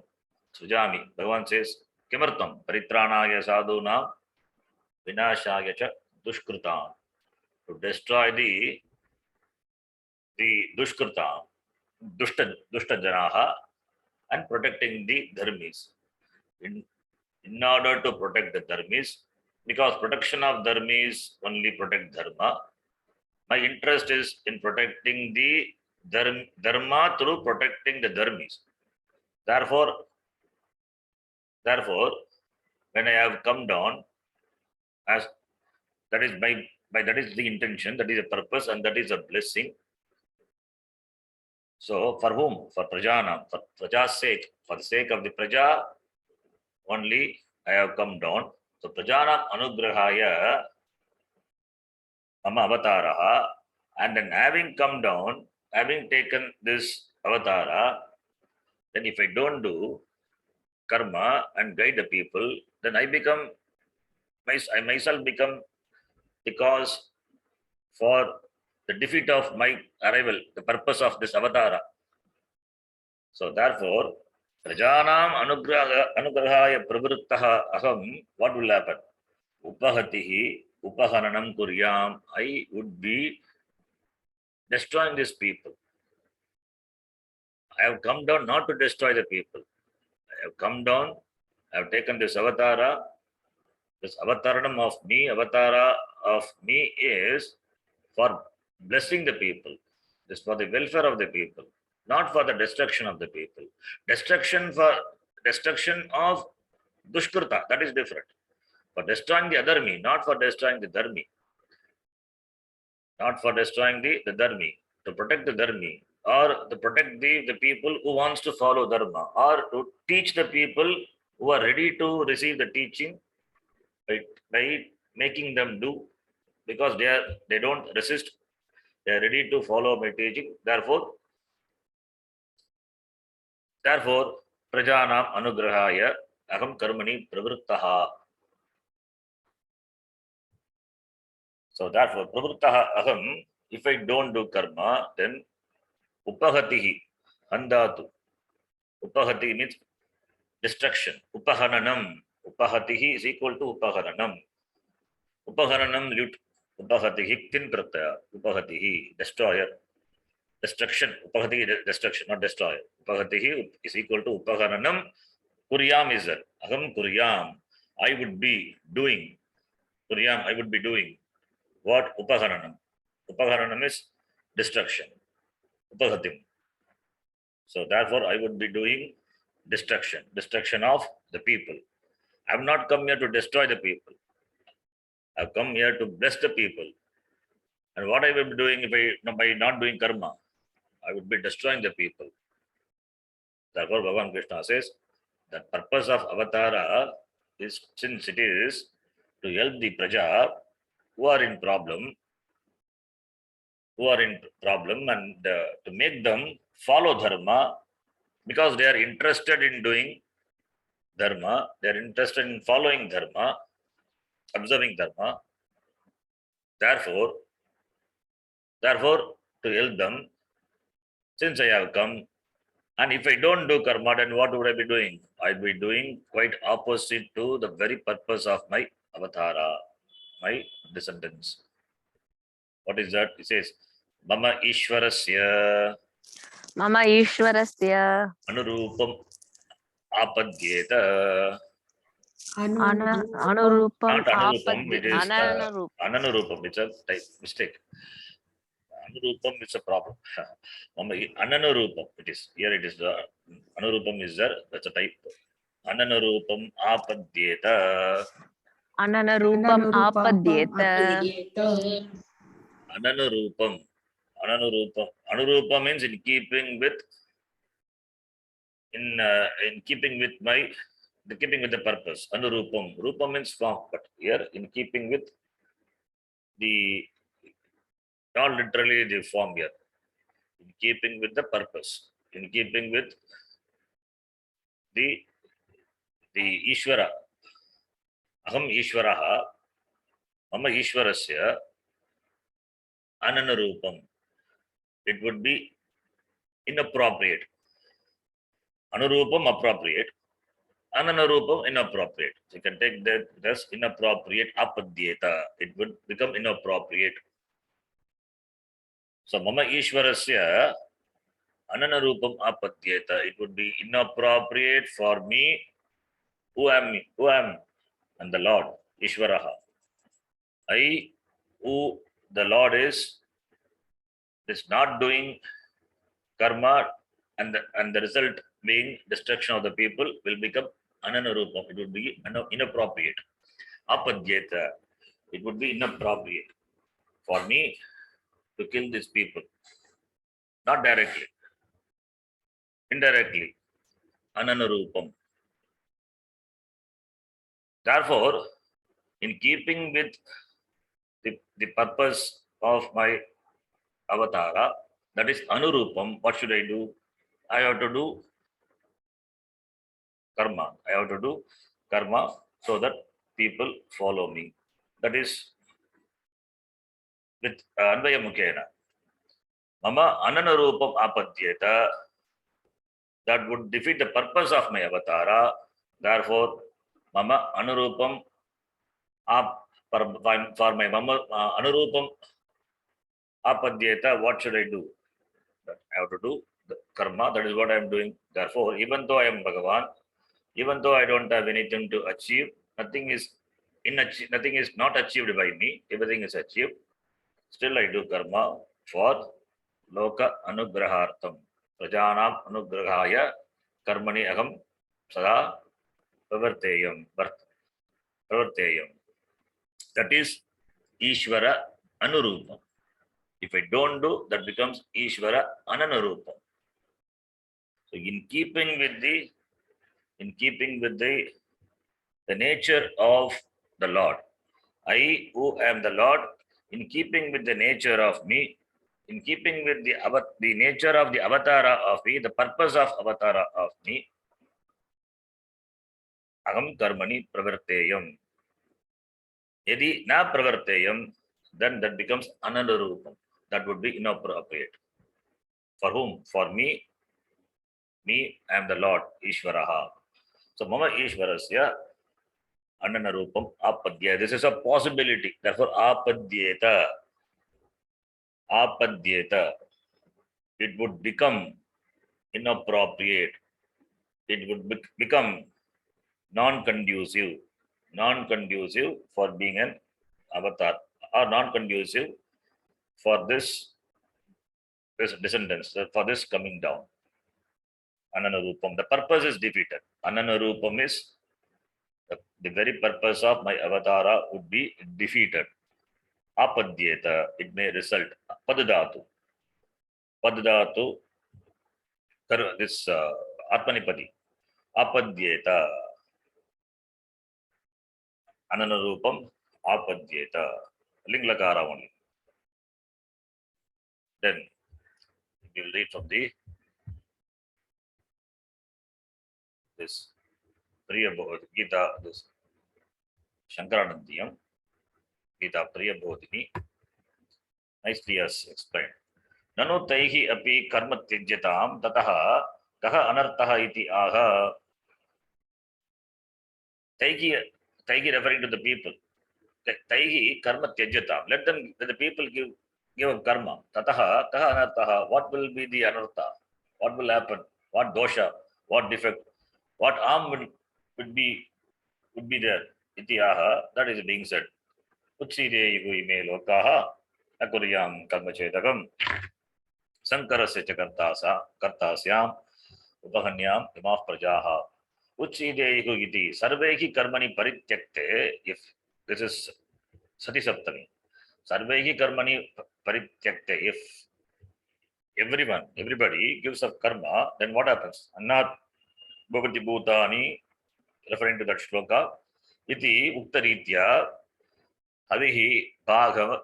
sujami. Bhagavan says, kimartam paritranaya sadhuna vinashaya cha dushkrutam. To destroy the dushkrita, dushta janaha, and protecting the dharmis. In order to protect the dharmis, because protection of dharmis only protect dharma, my interest is in protecting the dharma through protecting the dharmis. Therefore, when I have come down, as that is by that is the intention, that is a purpose, and that is a blessing. So, for whom? For Prajana, for Praja's sake, for the sake of the Praja, only I have come down. So, Prajana Anugrahaya Mama Avataraha, and then having come down, having taken this avatara, then if I don't do karma and guide the people, then I myself become the cause for the defeat of my arrival, the purpose of this avatara. So therefore, Prajanam Anugrahaya Pravruttaha Aham, what will happen? Upahatihi Upahananam Kuryam, I would be destroying these people. I have come down not to destroy the people. I have come down, I have taken this avatara. This avataranam of me, avatara of me is for blessing the people. This is for the welfare of the people, not for the destruction of the people. Destruction of dushkrita, that is different. For destroying the other me, not for destroying the dharmi. Not for destroying the dharmi. To protect the dharmi, or to protect the people who wants to follow dharma, or to teach the people who are ready to receive the teaching by making them do, because they don't resist, they are ready to follow my teaching. Therefore Prajanam Anugrahaya Aham Karmani Pravruttaha. So therefore Pravruttaha Aham, if I don't do karma, then Upahatihi Handatu. Upahati means destruction. Upahananam. Upahatihi is equal to Upahananam. Upahananam lut. Upahatihi tin pratyaya. Upahatihi destroyer. Destruction. Upahatihi destruction, not destroyer. Upahatihi is equal to Upahananam. Kuryam is there. Aham Kuryam. I would be doing. Kuryam, I would be doing. What? Upahananam. Upahananam is destruction. Upahatim. So therefore, I would be doing destruction of the people. I have not come here to destroy the people. I have come here to bless the people. And what I will be doing by not doing karma, I would be destroying the people. Therefore, Bhagavan Krishna says, the purpose of avatara is, since it is to help the praja who are in problem, and to make them follow dharma, because they are interested in doing dharma, they are interested in following dharma, observing dharma. Therefore, to help them, since I have come, and if I don't do karma, then what would I be doing? I'd be doing quite opposite to the very purpose of my avatara, my descendants. What is that? It says, Mama Ishwarasya Mama Ishwarasya Anurupam Apadyeta. Anurupam Not Anurupam, Apadya it is Ananurupam. Ananurupam. It's a type mistake. Anurupam is a problem. Ananurupam, it is. Here it is. Anurupam is there. That's a type. Ananurupam Apadyeta. Ananurupam Apadyeta. Ananurupam. Anurupam means in keeping with my keeping with the purpose. Anurupam. Rupam means form, but here in keeping with the, not literally the form here, in keeping with the purpose, in keeping with the Ishvara. Aham Ishvaraha, mama Ishvarasya, ananarupam. It would be inappropriate. Anurupam appropriate. Ananarupam inappropriate. So you can take that as inappropriate apadyeta. It would become inappropriate. So mama Ishvarasya ananarupam apadyeta. It would be inappropriate for me. Who am me? Who am? And the Lord, Ishvaraha. I, who the Lord is not doing karma, and the result being destruction of the people will become ananarupam. It would be inappropriate. Apadyeta. It would be inappropriate for me to kill these people. Not directly. Indirectly. Ananarupam. Therefore, in keeping with the purpose of my avatara, that is anurupam, what should I do? I have to do karma. I have to do karma so that people follow me. That is with Anvaya Mukhena. Mama ananarupam apadyeta. That would defeat the purpose of my avatara. Therefore, mama anurupam for my mama anurupam apadyeta, what should I do? I have to do the karma. That is what I am doing. Therefore, even though I am Bhagavan, even though I don't have anything to achieve, nothing is not achieved by me. Everything is achieved. Still, I do karma for loka anugrahartam. Prajanam anugrahaya karmani aham sada pravarteyam. That is Ishvara Anurupam. If I don't do, that becomes Ishvara Ananarupam. So in keeping with the nature of the Lord, I who am the Lord, in keeping with the nature of me, in keeping with the nature of the avatara of me, the purpose of avatara of me, aham karmani pravarteyam. Yadi na pravarteyam, then that becomes ananarupam. That would be inappropriate. For whom? For me. Me, I am the Lord, Ishvaraha. So mama Ishvarasya ananarupam apadya. This is a possibility. Therefore, apadyeta. It would become inappropriate. It would become non-conducive for being an avatar, or non-conducive for this descendants, for this coming down. Ananarupam. The purpose is defeated. Ananarupam is the very purpose of my avatara would be defeated. Apadyeta. It may result. Padadatu. This Atmanipadi. Apadyeta. Ananarupam apadyeta. Linglakara only. Then we will read from this Priya Gita, this Shankaranandiyam, Gita Priya Bodhini, nicely has explained. Nanu taihi api karma tyajyatam tataha kaha anartaha iti aha. Taihi referring to the people. Taihi karma tyajyatam. Let the people give a karma. Tataha kaha anartaha. What will be the anartha? What will happen? What dosha? What defect? What harm would be there? Itiyaha, that is being said. Utside igu ime lokaha akuryam karmachedakam sankarasya cha kartasyam upahanyam imah prajaha. Utside igu iti sarvehi karmani parityakte. If this is Sati Saptami, sarvehi karmani parityakte, if everybody gives up karma, then what happens? Annat bhavati bhutani referring to that shloka. Iti uktaritya avihi bhaga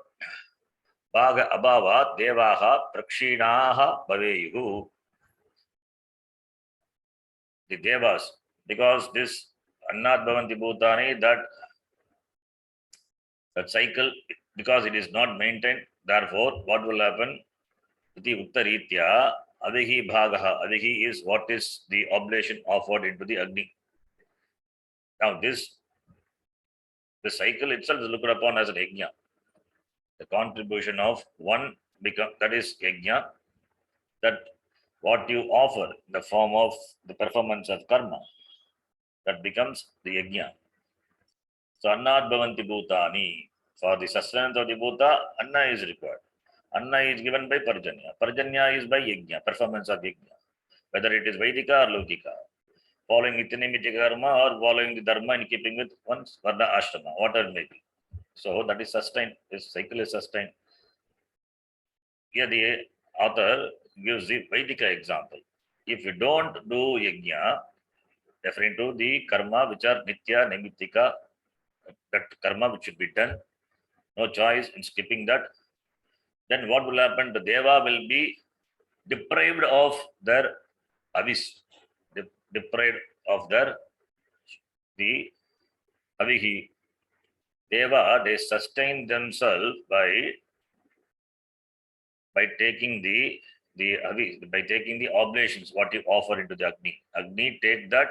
abhavat devaha prakshinaha bhaveyuhu. The devas, because this annat bhavanti bhutani, that cycle, because it is not maintained, therefore what will happen? Iti uktaritya avihi bhagaha. Avihi is what is the oblation offered into the Agni. Now the cycle itself is looked upon as an yajna. The contribution of one that is yajna, that what you offer in the form of the performance of karma, that becomes the yajna. So annat bhavanti bhutani. For the sustenance of the bhuta, anna is required. Anna is given by parjanya. Parjanya is by yajna, performance of yajna. Whether it is Vedika or Lokika. Following Itinimiti karma or following the dharma in keeping with one's varna ashrama, whatever it may be. So that is sustained. This cycle is sustained. Here the author gives the Vedika example. If you don't do yajna, referring to the karma which are nitya, naimittika, that karma which should be done, no choice in skipping that, then what will happen? The deva will be deprived of their avis, deprived of their the avihi. Deva, they sustain themselves by taking the avis, by taking the oblations what you offer into the Agni. Agni take that.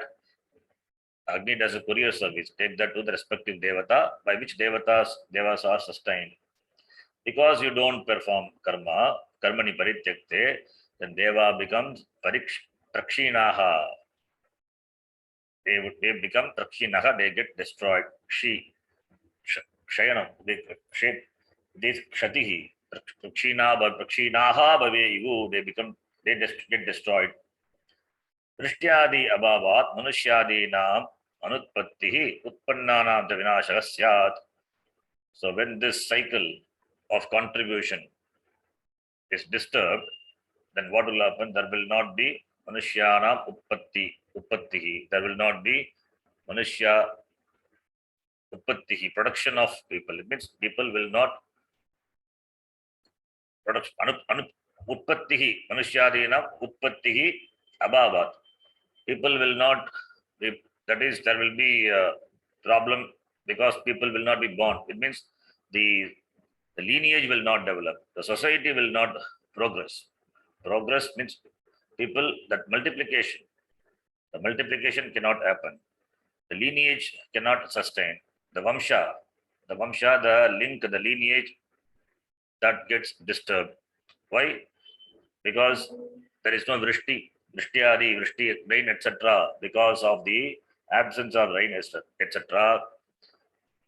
Agni does a courier service. Take that to the respective devata, by which devas are sustained. Because you don't perform karma, karmani parityakte, then deva becomes prakshinaha. They become prakshinaha. They get destroyed. Shayanam. They kshatihi. Prakshinaha bhaveyu. They get destroyed. Drishyadi abhavat manusyadinam anutpattihi utpannanam cha vinashah syat. So when this cycle of contribution is disturbed, then what will happen? There will not be manushyanam uppattihi. There will not be manusya uppattihi, production of people. It means people will not production uppattihi, manusyadinam uppattihi abhavat. People will not be, that is, there will be a problem because people will not be born. It means the lineage will not develop. The society will not progress. Progress means people, that multiplication. The multiplication cannot happen. The lineage cannot sustain. The link, the lineage, that gets disturbed. Why? Because there is no vrishti, rain, etc. Because of the absence of rain, etc.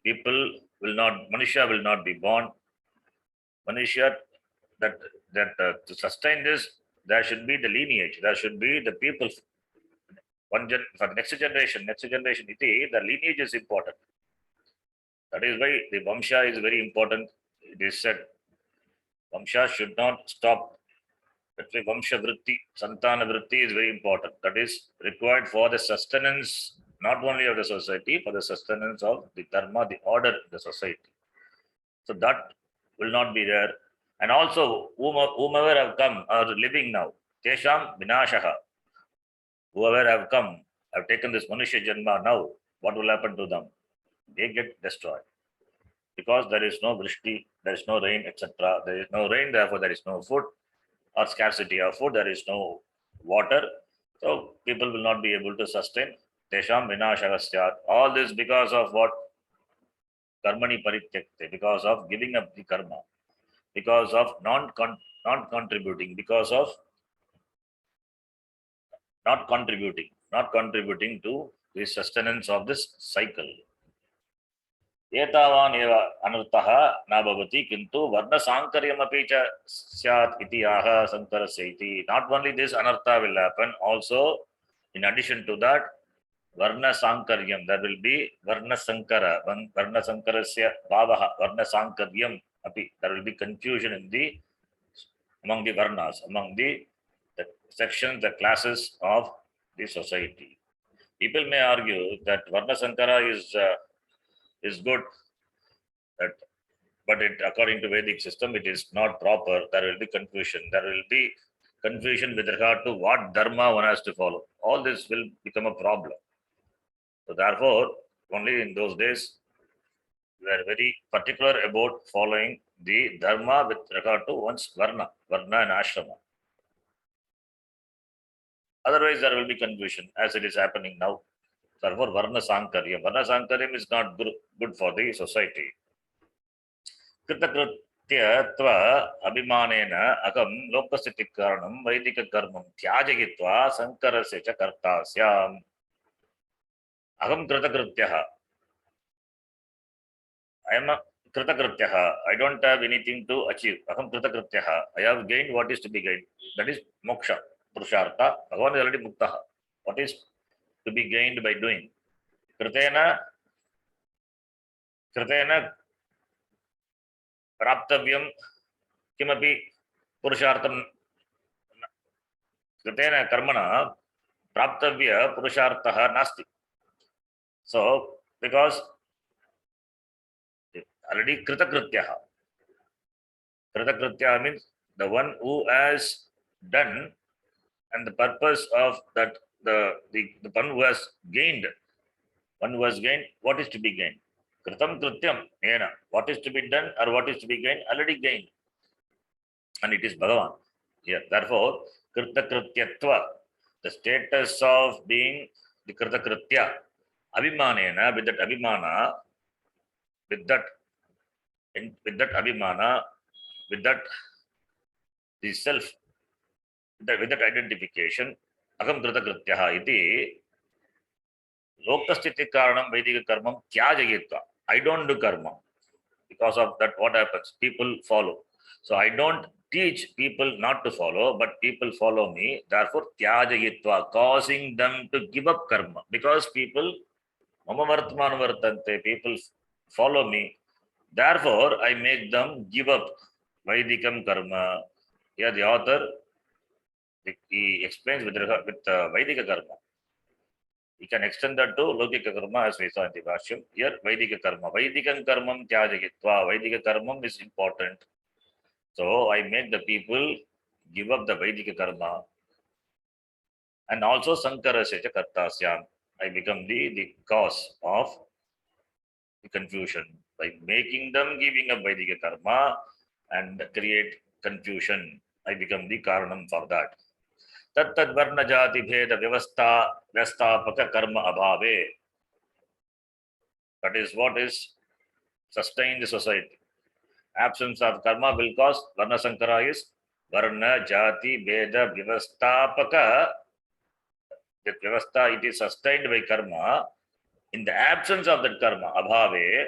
Manushya will not be born. Manushya, to sustain this, there should be the lineage, there should be the people. For the next generation, the lineage is important. That is why the Vamsha is very important. It is said, Vamsha should not stop. That way, Vamsha Vritti, Santana Vritti is very important. That is required for the sustenance, not only of the society, for the sustenance of the dharma, the order in the society. So that will not be there. And also, whomever have come are living now, Tesham Vinashaha. Whoever have come, have taken this Manushya Janma now, what will happen to them? They get destroyed. Because there is no vrishti, there is no rain, etc. There is no rain, therefore there is no food, or scarcity of food, there is no water. So people will not be able to sustain. Tesham vinashagasyat. All this because of what? Karmani parityakte, because of giving up the karma, because of non-contributing, because of not contributing to the sustenance of this cycle. एतावान् एव अनर्थः न भवति किन्तु वर्णसाङ्कर्यमपि च स्यात् इति आह शङ्करस्य इति. Not only this anartha will happen, also in addition to that varnasankaryam, there will be varnasankara, varnasankarasya bhavah, varnasankaryam api, there will be confusion among the varnas, among the sections, the classes of the society. People may argue that Varna Sankara is good, that, but according to Vedic system, it is not proper. There will be confusion. There will be confusion with regard to what dharma one has to follow. All this will become a problem. So therefore, only in those days, we are very particular about following the dharma with regard to one's varna and ashrama. Otherwise, there will be confusion as it is happening now. Therefore, Varna Sankaryam is not good for the society. कृतकृत्यत्व अभिमानेन अहं लोकस्थितिकारणं वैदिककर्मं त्याजयित्वा शङ्करस्य च कर्ता स्याम्. अहं कृतकृत्यः. I am a कृतकृत्यः. I don't have anything to achieve. अहं कृतकृत्यः. I have gained what is to be gained. That is moksha, purushartha. Bhagavan is already muktah. What is to be gained by doing? कृतेन प्राप्तव्यं किमपि पुरुषार्थं कृतेन कर्मणा प्राप्तव्य पुरुषार्थः नास्ति. So because already कृतकृत्यः means the one who has done, and the purpose of that, the one who has gained, what is to be gained. Kritam krityam ena, what is to be done or what is to be gained, already gained, and it is Bhagavan here. Therefore, kritakrityatva, the status of being the kritakritya, abhimanena, with that abhimana, with that abhimana, with that the self, with that identification, aham kritakrityah iti lokasthiti karanam Vedika karmam tyajayitva. I don't do karma. Because of that, what happens? People follow. So I don't teach people not to follow, but people follow me. Therefore, tyajayitva, causing them to give up karma. Because people, mama vartman vartante, people follow me. Therefore, I make them give up Vaidikam karma. Here the author, he explains with Vaidika karma. We can extend that to Lokika karma as we saw in the Bhashyam. Here, Vaidika karma. Vaidikam karmam tyajayitva. Vaidika karmam is important. So I make the people give up the Vaidika karma. And also Sankarasya cha kartasyam. I become the cause of the confusion by making them giving up Vaidika karma and create confusion. I become the karanam for that. Tattad varna jati bheda vyastapaka karma abhave. That is what is sustain the society. Absence of karma will cause varna sankara is varna jati bheda vyavastapaka. That vyavastha, it is sustained by karma. In the absence of that karma, abhave,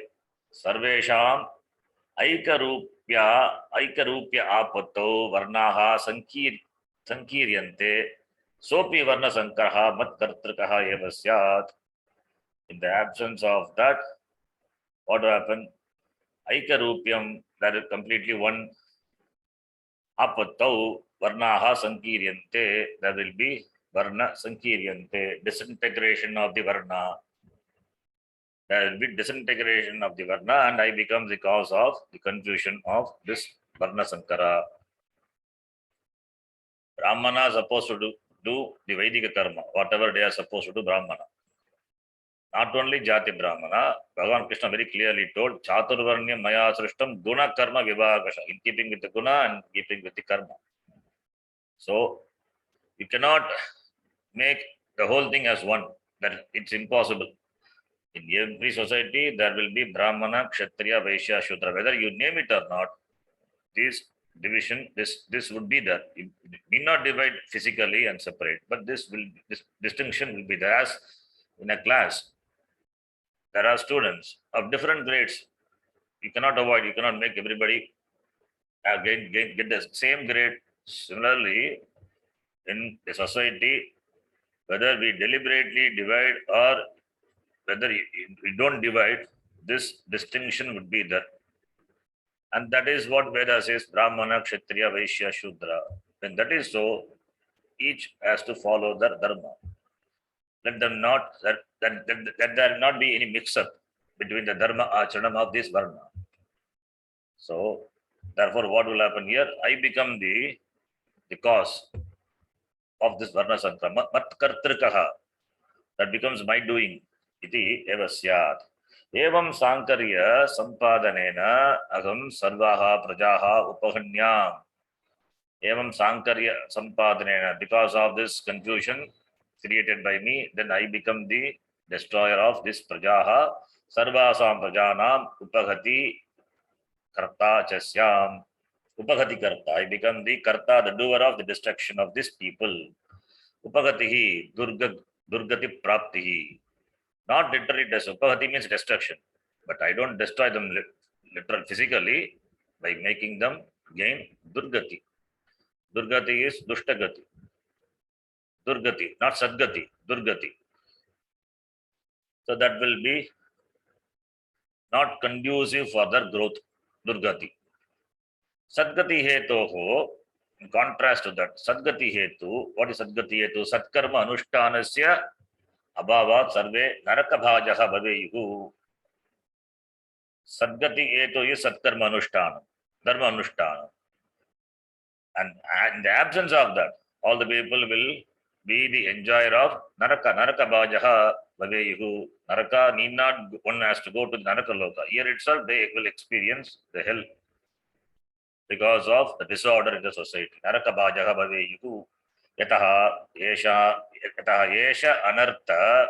sarvesham aikarupya apato varnaha sankiryante sopi varna sankaraha mat kartrikaha eva syat. In the absence of that, what will happen? Aikarupyam, that is completely one. Apatau varnaha sankiryante, there will be varna sankiryante, disintegration of the varna. There will be disintegration of the varna, and I become the cause of the confusion of this varna sankara. Brahmana is supposed to do the Vedika karma, whatever they are supposed to do, Brahmana. Not only Jati Brahmana, Bhagavan Krishna very clearly told, Chaturvarnyam maya srishtam guna karma vibhagasha, in keeping with the guna and keeping with the karma. So, you cannot make the whole thing as one. That it's impossible. In every society, there will be Brahmana, Kshatriya, Vaishya, Shudra. Whether you name it or not, this division, this would be there. It may not divide physically and separate, but this distinction will be there. As in a class, there are students of different grades. You cannot avoid. You cannot make everybody get the same grade. Similarly, in the society, whether we deliberately divide or whether we don't divide, this distinction would be there. And that is what Veda says, Brahmana, Kshatriya, Vaishya, Shudra. When that is so, each has to follow their dharma. let them not, that there not be any mix-up between the dharma acharanam of this varna. So, therefore, what will happen here? I become the cause of this varna sankrama. Mat kartrikaha, that becomes my doing. Iti eva syat. Evam sankarya sampadanena aham sarvaha prajaha upahanyam. Evam sankarya sampadhanena, because of this confusion created by me, then I become the destroyer of this prajaha. Sarvasam prajanam upahati karta chasyam. Upahati karta, I become the karta, the doer of the destruction of this people. Upagatihi, durgati praptihi. Not literally, upahati means destruction. But I don't destroy them literally, physically, by making them gain durgati. Durgati is dushtagati. Durgati, not sadgati, durgati. So that will be not conducive for their growth, durgati. Sadgati hetoho, in contrast to that, sadgati hetu, what is sadgati hetu? Satkarma anushtanasya abhavat sarve narakabhajaha bhaveyuhu. Sadgati hetu is satkarma anushtanam, dharma anushtanam. And in the absence of that, all the people will be the enjoyer of naraka. Naraka bhajaha bhaveyuhu. Naraka need not, one has to go to the naraka loka. Here itself they will experience the hell because of the disorder in the society. Naraka bhajaha bhaveyuhu. Yataha yesha anartha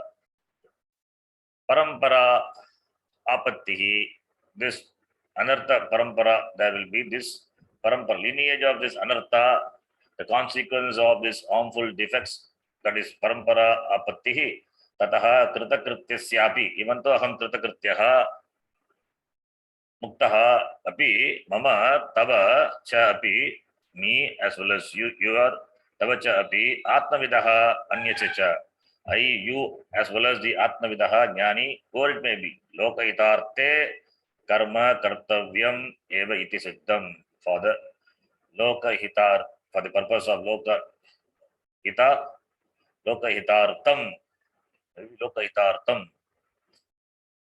parampara apattihi. This anartha parampara, there will be this parampara, lineage of this anartha, the consequence of this harmful defects, that is parampara apattihi. Tataha kritakrityasyapi, even though aham kritakrityaha muktaha api mama tava cha api, me as well as you are tava cha api atmavidaha anyacha cha. I, you, as well as the atmavidaha jnani, or it may be lokahitarte karma kartavyam eva iti siddham. For the lokahitar, for the purpose of lokahita, lokahitartam,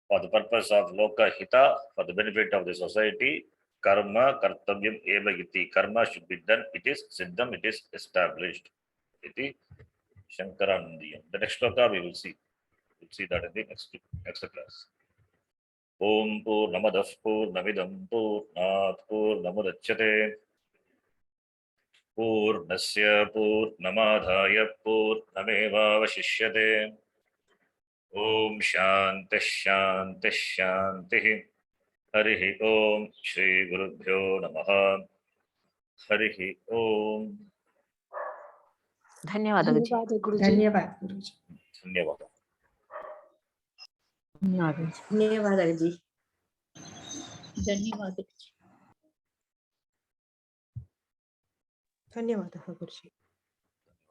for the purpose of lokahita, for the benefit of the society, karma kartavyam eva iti, karma should be done, it is siddham, it is established. Iti Shankaranandiyam. The next sloka we will see. We'll see that in the next class. Om Purnamadah Purnamidam Purnat Purnamudachyate Purnasya Purnamadhaya Purnamevavashishyate. Om Shanti Shanti Shanti. Harihi Om Shri Gurubhyo Namaha. Harihi Om. ಧನ್ಯವಾದ ಗುರುಜಿ. ಧನ್ಯವಾದ ಗುರುಜಿ. ಧನ್ಯವಾದ. ಧನ್ಯವಾದ ಗುರುಜಿ. ಧನ್ಯವಾದ ಗುರುಜಿ.